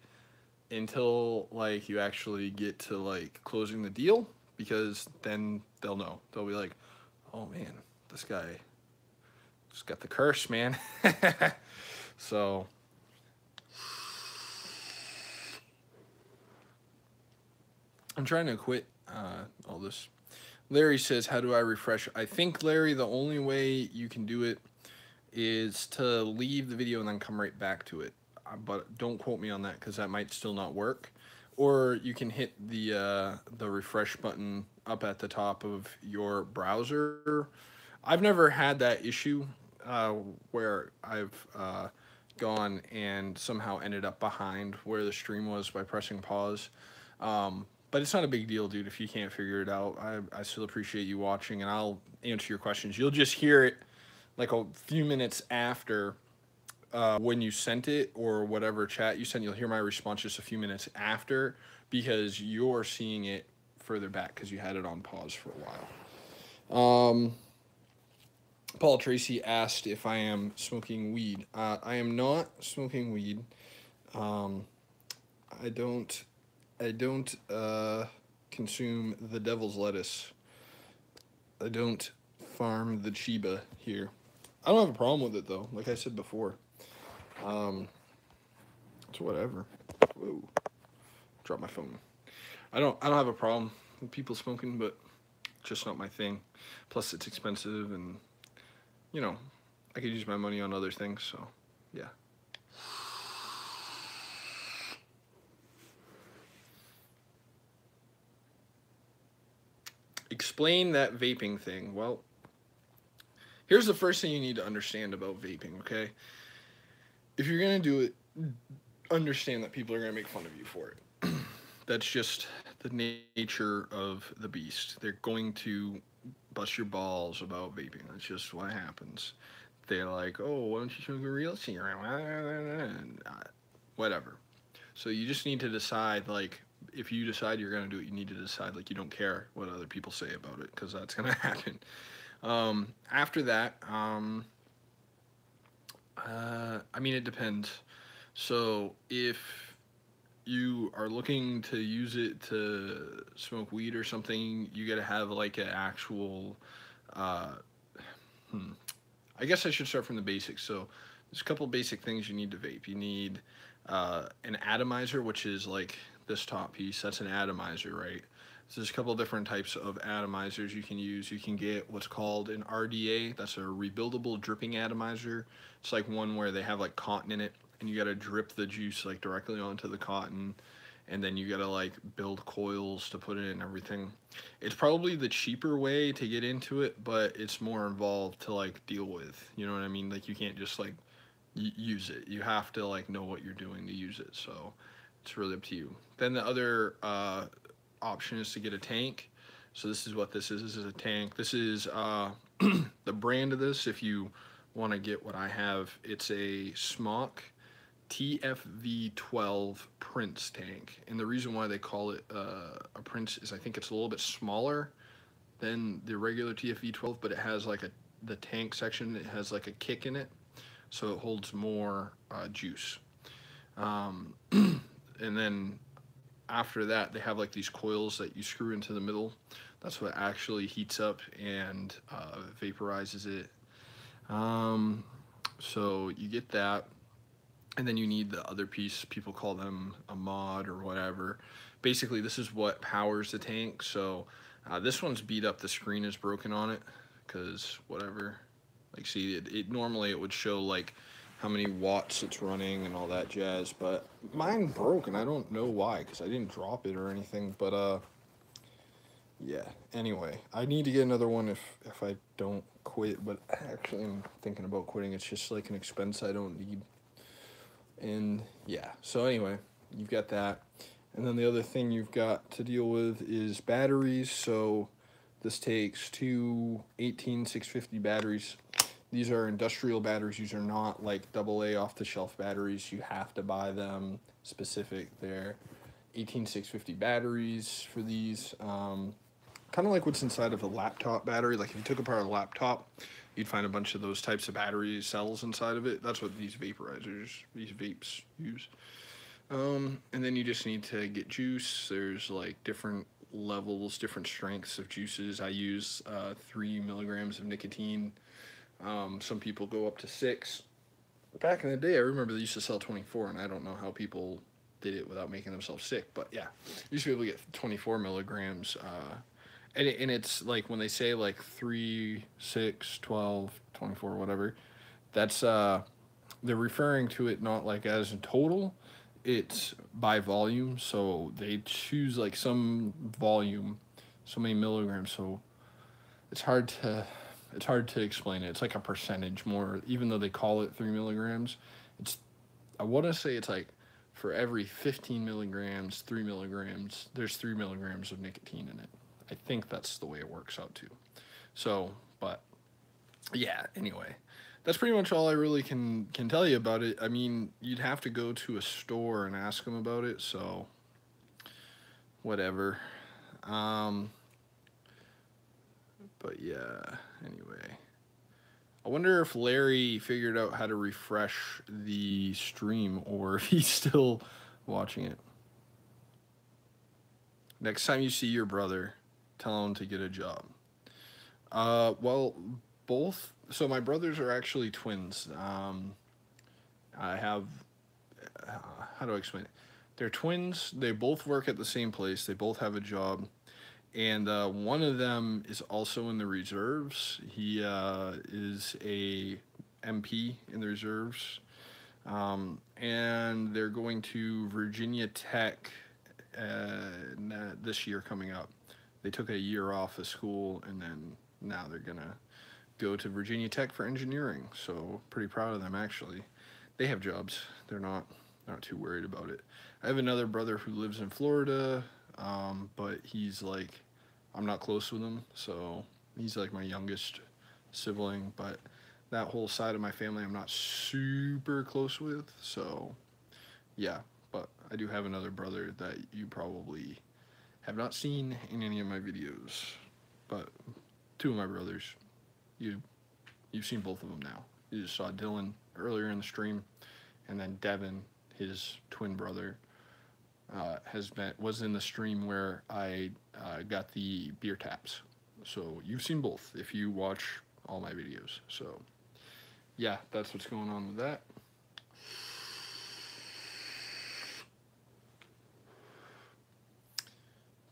A: until like you actually get to like closing the deal, because then they'll know. They'll be like, oh man, this guy just got the curse, man. So I'm trying to quit all this. Larry says, how do I refresh? I think, Larry, the only way you can do it is to leave the video and then come right back to it. But don't quote me on that because that might still not work. Or you can hit the refresh button up at the top of your browser. I've never had that issue where I've gone and somehow ended up behind where the stream was by pressing pause. But it's not a big deal, dude, if you can't figure it out. I still appreciate you watching, and I'll answer your questions. You'll just hear it like a few minutes after when you sent it, or whatever chat you sent. You'll hear my response just a few minutes after, because you're seeing it further back because you had it on pause for a while. Paul Tracy asked if I am smoking weed. I am not smoking weed. I don't consume the devil's lettuce. I don't farm the Chiba here. I don't have a problem with it though, like I said before. It's whatever. Whoa. Drop my phone. I don't have a problem with people smoking, but it's just not my thing. Plus it's expensive, and you know, I could use my money on other things, so yeah. Explain that vaping thing. Well, here's the first thing you need to understand about vaping, okay? If you're going to do it, understand that people are going to make fun of you for it. That's just the nature of the beast. They're going to bust your balls about vaping. That's just what happens. They're like, oh, why don't you smoke a real cigarette? Whatever. So you just need to decide, like, if you decide you're going to do it, you need to decide, like, you don't care what other people say about it, because that's going to happen. After that, I mean, it depends. So if you are looking to use it to smoke weed or something, you gotta have like an actual, uh, I guess I should start from the basics. So there's a couple basic things you need to vape. You need an atomizer, which is like this top piece. That's an atomizer, right? So there's a couple different types of atomizers you can use. You can get what's called an RDA. That's a rebuildable dripping atomizer. It's like one where they have like cotton in it, and you got to drip the juice like directly onto the cotton, and then you got to like build coils to put it in and everything. It's probably the cheaper way to get into it, but it's more involved to like deal with. You know what I mean? Like you can't just like use it. You have to like know what you're doing to use it. So it's really up to you. Then the other option is to get a tank. So this is what this is. This is a tank. This is the brand of this. If you want to get what I have, it's a Smock TFV12 Prince tank. And the reason why they call it a Prince is I think it's a little bit smaller than the regular TFV12, but it has like the tank section, it has like a kick in it, so it holds more juice. And then after that, they have like these coils that you screw into the middle. That's what actually heats up and vaporizes it. So you get that, and then you need the other piece. People call them a mod or whatever. Basically, this is what powers the tank. So this one's beat up. The screen is broken on it because whatever. Like, see, it normally it would show like how many watts it's running and all that jazz, but mine broke and I don't know why, because I didn't drop it or anything. But yeah, anyway, I need to get another one if I don't quit, but actually I'm thinking about quitting. It's just like an expense I don't need. And yeah, so anyway, you've got that, and then the other thing you've got to deal with is batteries. So this takes two 18650 batteries. These are industrial batteries. These are not like AA off-the-shelf batteries. You have to buy them specific. They're 18650 batteries for these. Kind of like what's inside of a laptop battery. Like if you took apart a laptop, you'd find a bunch of those types of battery cells inside of it. That's what these vaporizers, these vapes use. And then you just need to get juice. There's like different levels, different strengths of juices. I use 3 milligrams of nicotine. Some people go up to 6. Back in the day, I remember they used to sell 24, and I don't know how people did it without making themselves sick. But yeah, you used to be able to get 24 milligrams. And it's like when they say like 3, 6, 12, 24, whatever, that's they're referring to it not like as in total, it's by volume. So they choose like some volume, so many milligrams. So it's hard to explain it. It's like a percentage more, even though they call it 3 milligrams. I want to say it's like for every 15 milligrams, 3 milligrams, there's 3 milligrams of nicotine in it. I think that's the way it works out too. So, but yeah, anyway, that's pretty much all I really can tell you about it. I mean, you'd have to go to a store and ask them about it, so whatever. But yeah, anyway, I wonder if Larry figured out how to refresh the stream or if he's still watching it. Next time you see your brother, tell him to get a job. Well, both. So my brothers are actually twins. I have, how do I explain it? They're twins. They both work at the same place. They both have a job. And one of them is also in the reserves. He is a MP in the reserves. And they're going to Virginia Tech this year coming up. They took a year off of school, and then now they're going to go to Virginia Tech for engineering. So pretty proud of them, actually. They have jobs. They're not too worried about it. I have another brother who lives in Florida, but he's like, I'm not close with him, so he's like my youngest sibling, but that whole side of my family I'm not super close with, so yeah. But I do have another brother that you probably have not seen in any of my videos, but 2 of my brothers, you've seen both of them now. You just saw Dylan earlier in the stream, and then Devin, his twin brother, was in the stream where I got the beer taps. So you've seen both if you watch all my videos. So yeah, that's what's going on with that.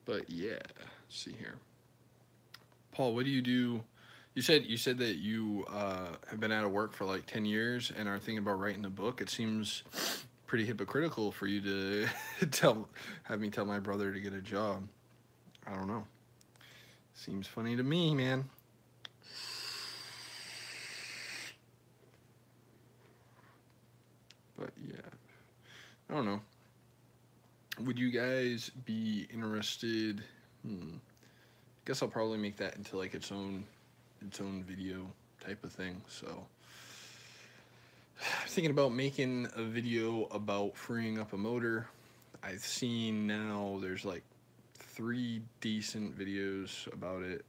A: But yeah, let's see here. Paul, what do you do? You said that you have been out of work for like 10 years and are thinking about writing a book. It seems pretty hypocritical for you to have me tell my brother to get a job. I don't know. Seems funny to me, man. But yeah, I don't know. Would you guys be interested? Guess I'll probably make that into like its own video type of thing. So I'm thinking about making a video about freeing up a motor. I've seen now there's like 3 decent videos about it.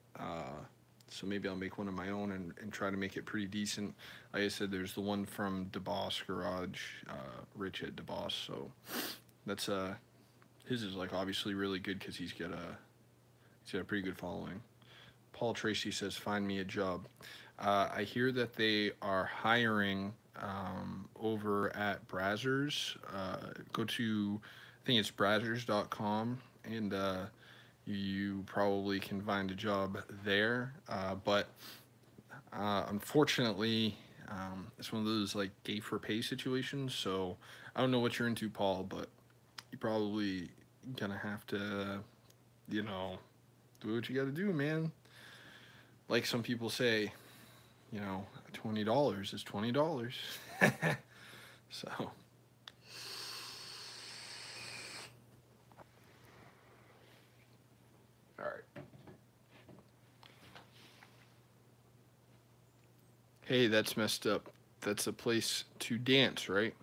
A: So maybe I'll make one of my own and try to make it pretty decent. Like I said, there's the one from DeBoss Garage, Rich at DeBoss. So that's his is like obviously really good because he's got a pretty good following. Paul Tracy says, find me a job. I hear that they are hiring over at Brazzers. Go to, I think it's brazzers.com, and you probably can find a job there. But unfortunately, it's one of those like gay for pay situations. So I don't know what you're into, Paul, but you probably gonna have to, you know, do what you gotta do, man. Like some people say, you know, $20 is $20. So. All right. Hey, that's messed up. That's a place to dance, right?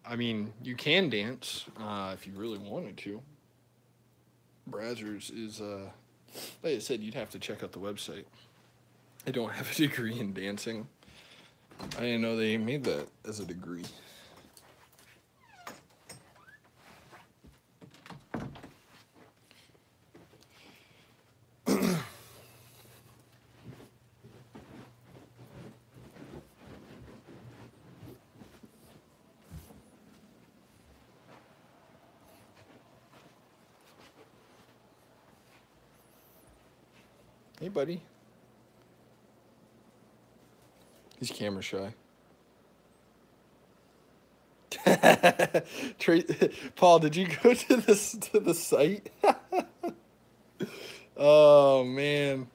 A: I mean, you can dance if you really wanted to. Brazzers is, like I said, you'd have to check out the website. I don't have a degree in dancing. I didn't know they made that as a degree. Hey, buddy. He's camera shy. Paul, did you go to the site? Oh man,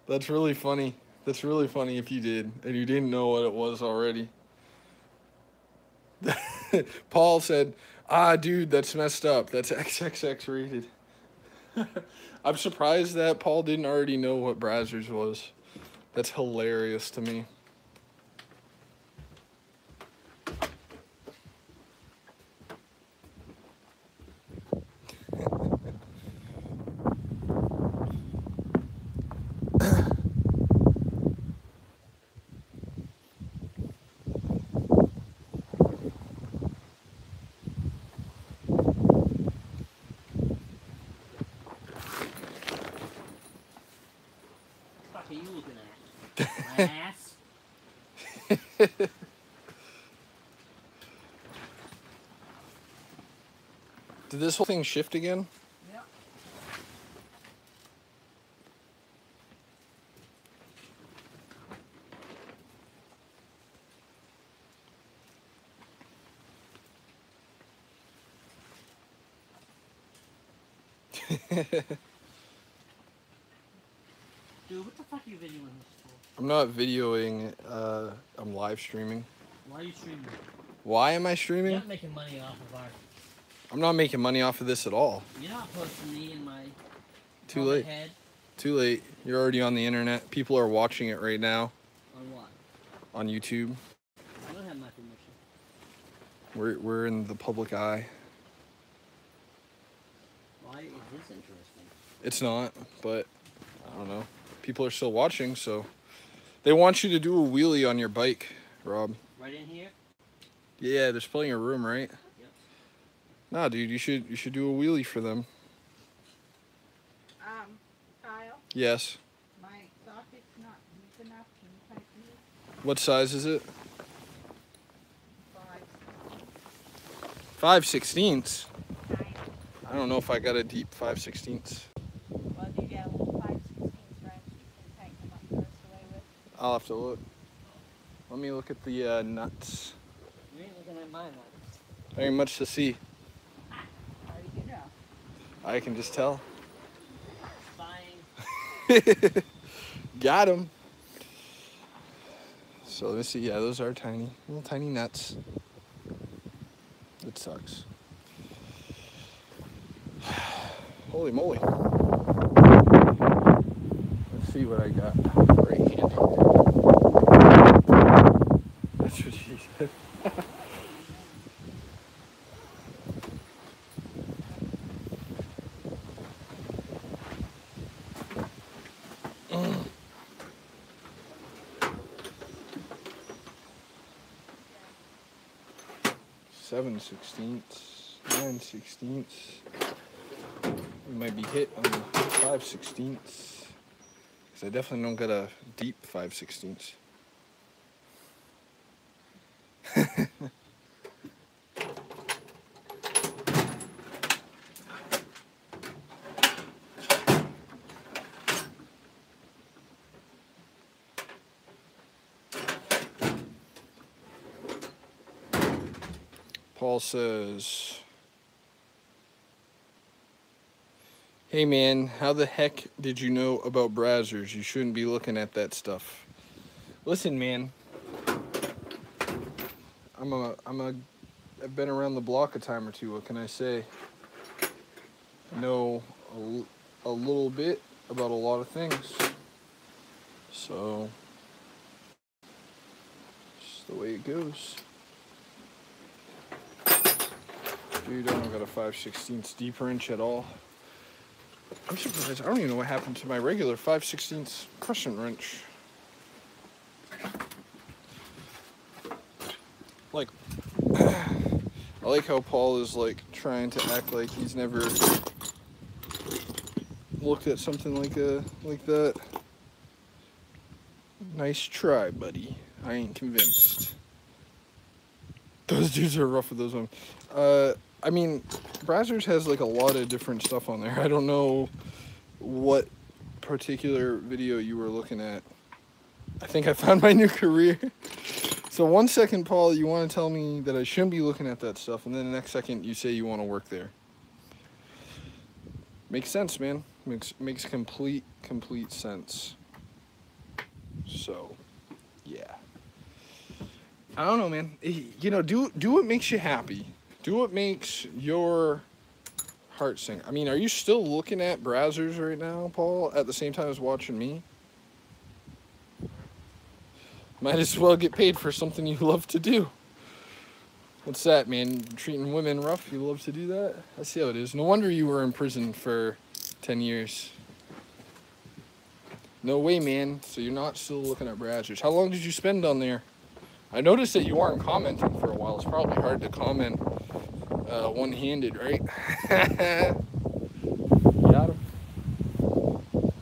A: that's really funny. That's really funny if you did and you didn't know what it was already. Paul said, dude, that's messed up. That's XXX rated. I'm surprised that Paul didn't already know what Brazzers was. That's hilarious to me.
D: What are you looking at? My ass?
A: Did this whole thing shift again?
D: Dude, what the fuck are you videoing this for?
A: I'm not videoing, I'm live streaming.
D: Why are you streaming?
A: Why am I streaming?
D: You're not making money off of our...
A: I'm not making money off of this at all.
D: You're not posting me in my...
A: Too late.
D: Head.
A: Too late. You're already on the internet. People are watching it right now.
D: On what?
A: On YouTube.
D: I don't have my permission.
A: We're in the public eye.
D: Why is this interesting?
A: It's not, but I don't know. People are still watching, so they want you to do a wheelie on your bike, Rob.
D: Right in here?
A: Yeah, there's plenty of room, right?
D: Yep.
A: Nah, dude, you should do a wheelie for them.
F: Kyle,
A: Yes.
F: my socket's not deep enough. Can you tighten it?
A: What size is it?
F: 5.
A: 5/16. I don't know if I got a deep 5/16.
F: Well, do you get a little 5/16 wrench you can tighten them up first away with?
A: I'll have to look. Let me look at the nuts.
D: You ain't looking at mine.
A: Very much to see.
F: How do you know?
A: I can just tell.
D: Fine.
A: Got him. So let me see. Yeah, those are tiny. Little tiny nuts. It sucks. Holy moly. Let's see what I got. Right hand. That's what she said. Seven sixteenths, 9/16. We might be hit on the 5/16. Because I definitely don't got a deep 5/16. Paul says, hey man, how the heck did you know about Brazzers? You shouldn't be looking at that stuff. Listen, man, I've been around the block a time or two. What can I say? I know a little bit about a lot of things. So, just the way it goes. Dude, I don't got a 5/16 deep wrench at all. I'm surprised. I don't even know what happened to my regular 5/16 crescent wrench. Like, I like how Paul is like trying to act like he's never looked at something like that. Nice try, buddy. I ain't convinced. Those dudes are rough with those ones. I mean, Brazzers has like a lot of different stuff on there. I don't know what particular video you were looking at. I think I found my new career. So 1 second, Paul, you want to tell me that I shouldn't be looking at that stuff, and then the next second you say you want to work there. Makes sense, man. Makes complete sense. So, yeah. I don't know, man. You know, do what makes you happy. Do what makes your heart sing. I mean, are you still looking at Brazzers right now, Paul, at the same time as watching me? Might as well get paid for something you love to do. What's that, man? Treating women rough? You love to do that? I see how it is. No wonder you were in prison for 10 years. No way, man. So you're not still looking at Brazzers. How long did you spend on there? I noticed that you weren't commenting for a while. It's probably hard to comment one-handed, right? Got him.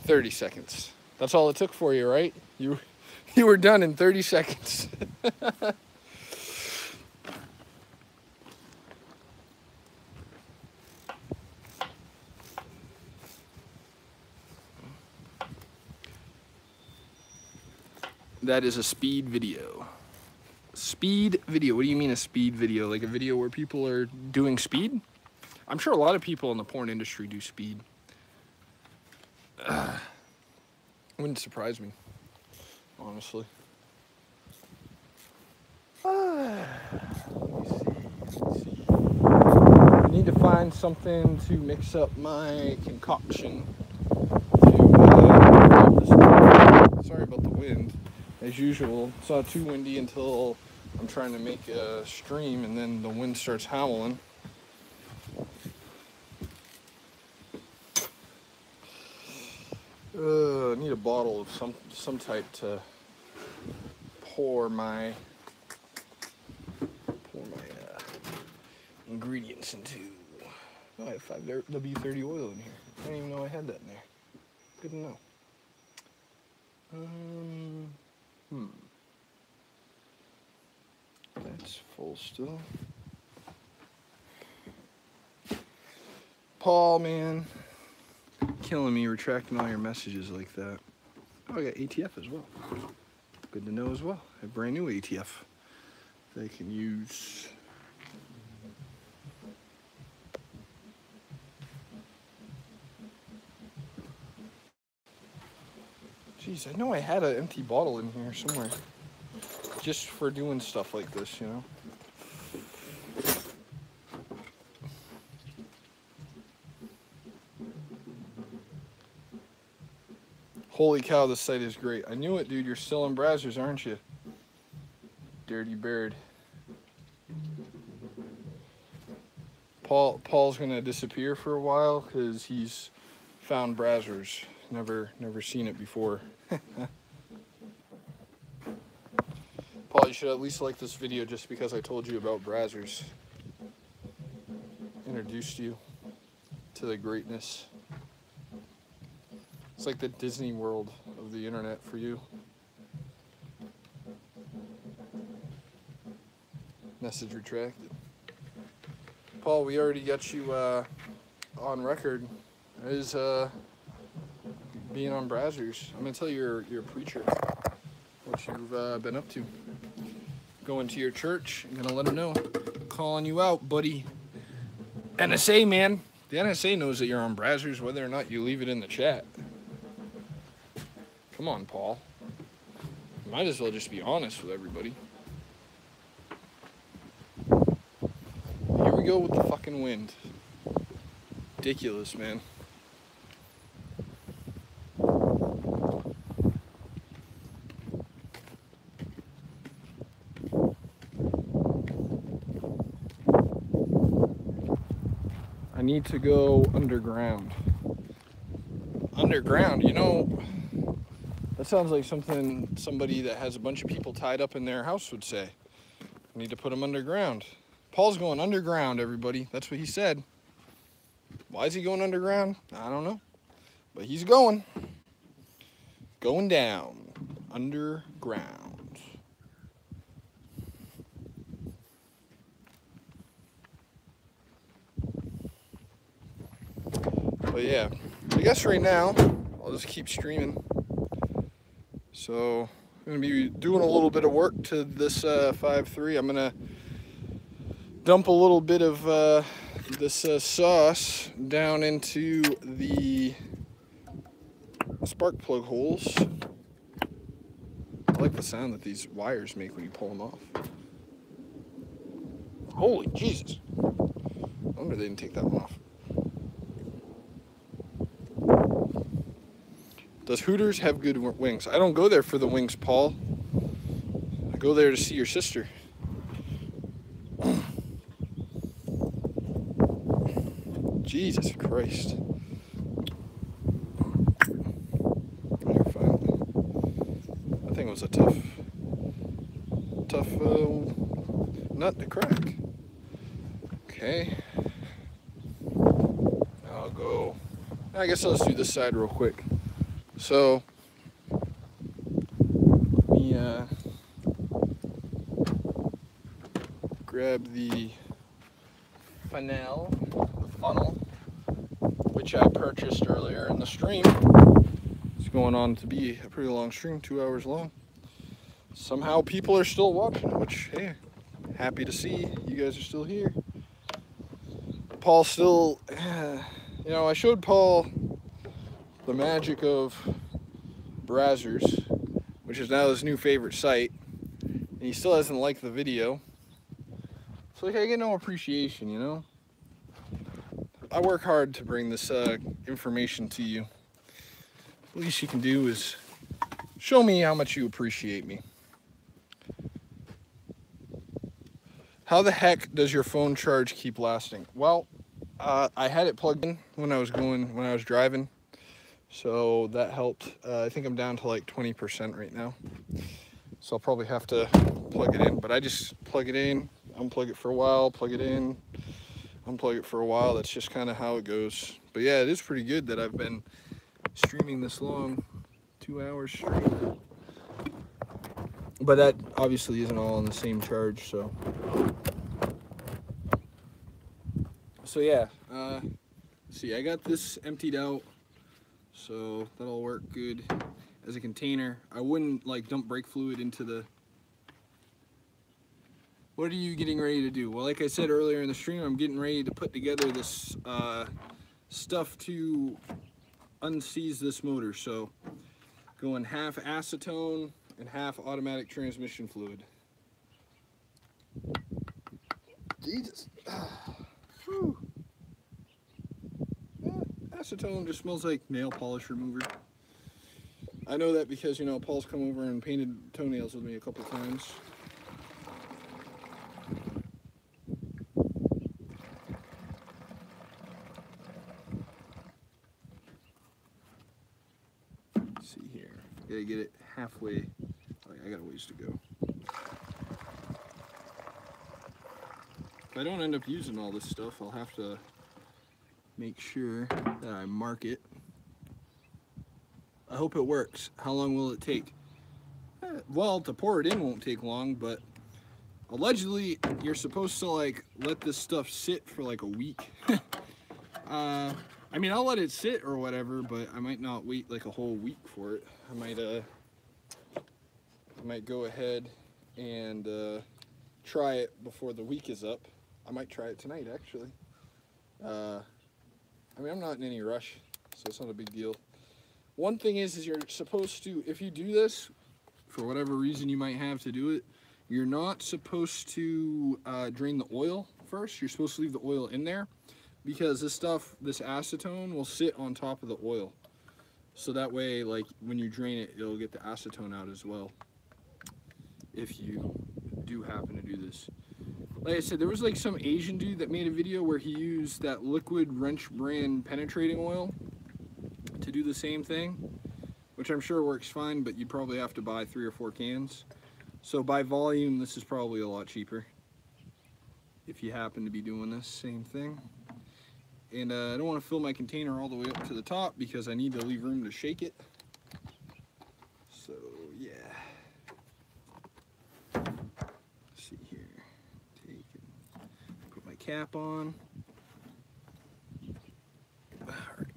A: 30 seconds. That's all it took for you, right? You were done in 30 seconds. That is a speed video. Speed video. What do you mean a speed video? Like a video where people are doing speed? I'm sure a lot of people in the porn industry do speed. Wouldn't surprise me, honestly. Let me see. I need to find something to mix up my concoction. Sorry about the wind. As usual, it's not too windy until I'm trying to make a stream, and then the wind starts howling. I need a bottle of some type to pour my ingredients into. Oh, I have 5W30 oil in here. I didn't even know I had that in there. Good to know. That's full still. Paul, man. Killing me retracting all your messages like that. Oh, I got ATF as well. Good to know as well. I have brand new ATF they can use. Jeez, I know I had an empty bottle in here somewhere. Just for doing stuff like this, you know? Holy cow, this site is great. I knew it, dude. You're still in Brazzers, aren't you? Dirty bird. Paul's gonna disappear for a while because he's found Brazzers. Never seen it before. Paul, you should at least like this video just because I told you about Brazzers. Introduced you to the greatness. It's like the Disney World of the internet for you. Message retracted. Paul, we already got you on record as being on Brazzers. I'm gonna tell you you're a preacher. What you've been up to. Going to your church. I'm gonna let them know. Calling you out, buddy. NSA, man. The NSA knows that you're on Brazzers, whether or not you leave it in the chat. Come on, Paul. You might as well just be honest with everybody. Here we go with the fucking wind. Ridiculous, man. I need to go underground. Underground, you know, that sounds like something somebody that has a bunch of people tied up in their house would say. I need to put them underground. Paul's going underground, everybody. That's what he said. Why is he going underground? I don't know. But he's going. Going down. Underground. But yeah, I guess right now, I'll just keep streaming. So I'm going to be doing a little bit of work to this 5.3. I'm going to dump a little bit of this sauce down into the spark plug holes. I like the sound that these wires make when you pull them off. Holy Jesus. I wonder they didn't take that one off. Does Hooters have good wings? I don't go there for the wings, Paul. I go there to see your sister. Jesus Christ. You're fine. I think it was a tough nut to crack. Okay. I'll go. I guess I'll just do this side real quick. So, let me grab the funnel, which I purchased earlier in the stream. It's going on to be a pretty long stream, 2 hours long. Somehow people are still watching, which, hey, happy to see you guys are still here. Paul still, you know, I showed Paul the magic of Brazzers, which is now his new favorite site, and he still hasn't liked the video. So like, I get no appreciation, you know? I work hard to bring this information to you. The least you can do is show me how much you appreciate me. How the heck does your phone charge keep lasting? Well, I had it plugged in when I was driving. So that helped. I think I'm down to like 20% right now. So I'll probably have to plug it in, but I just plug it in, unplug it for a while, plug it in, unplug it for a while. That's just kind of how it goes. But yeah, it is pretty good that I've been streaming this long, 2 hours straight. But that obviously isn't all on the same charge, so yeah. See, I got this emptied out, so that'll work good as a container. I wouldn't like dump brake fluid into the... What are you getting ready to do? Well, like I said earlier in the stream, I'm getting ready to put together this stuff to unseize this motor. So going half acetone and half automatic transmission fluid. Jesus. Whew. Acetone just smells like nail polish remover. I know that because, you know, Paul's come over and painted toenails with me a couple times. Let's see here. Gotta get it halfway. Oh, I got a ways to go. If I don't end up using all this stuff, I'll have to make sure that I mark it. I hope it works. How long will it take? Well, to pour it in won't take long, but allegedly you're supposed to like let this stuff sit for like a week. I mean, I'll let it sit or whatever, but I might not wait like a whole week for it. I might go ahead and try it before the week is up. I might try it tonight, actually. I mean, I'm not in any rush, so it's not a big deal. One thing is you're supposed to, if you do this, for whatever reason you might have to do it, you're not supposed to drain the oil first. You're supposed to leave the oil in there, because this stuff, this acetone, will sit on top of the oil. So that way, like, when you drain it, it'll get the acetone out as well, if you do happen to do this. Like I said, there was like some Asian dude that made a video where he used that Liquid Wrench brand penetrating oil to do the same thing, which I'm sure works fine, but you'd probably have to buy 3 or 4 cans. So by volume, this is probably a lot cheaper if you happen to be doing this same thing. And I don't want to fill my container all the way up to the top because I need to leave room to shake it. So yeah. Let's see here. Take it. Put my cap on. All right.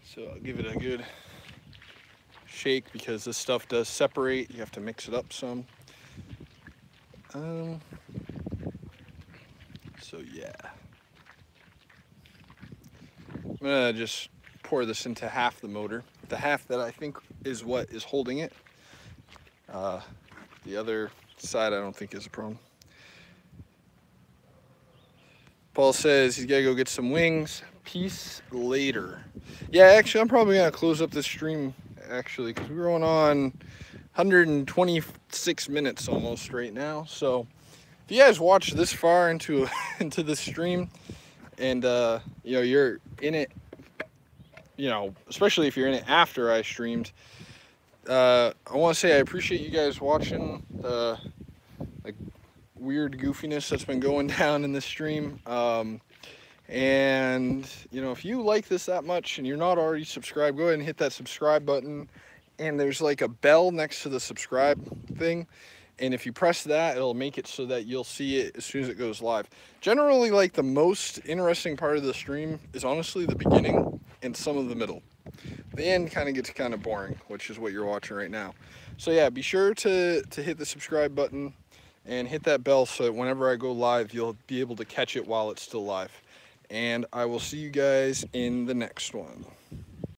A: So I'll give it a good shake because this stuff does separate. You have to mix it up some. So yeah. I'm gonna just pour this into half the motor. The half that I think is what is holding it. The other side I don't think is a problem. Paul says he's gotta go get some wings. Peace later. Yeah, actually, I'm probably gonna close up this stream actually because we're going on 126 minutes almost right now. So if you guys watch this far into this stream, and you know, you're in it, you know, especially if you're in it after I streamed, I want to say I appreciate you guys watching the like weird goofiness that's been going down in this stream. And you know, if you like this that much and you're not already subscribed, go ahead and hit that subscribe button, and there's like a bell next to the subscribe thing, and if you press that, it'll make it so that you'll see it as soon as it goes live. Generally, like, the most interesting part of the stream is honestly the beginning and some of the middle. The end kind of gets kind of boring, which is what you're watching right now. So yeah, be sure to hit the subscribe button and hit that bell so that whenever I go live, you'll be able to catch it while it's still live. And I will see you guys in the next one.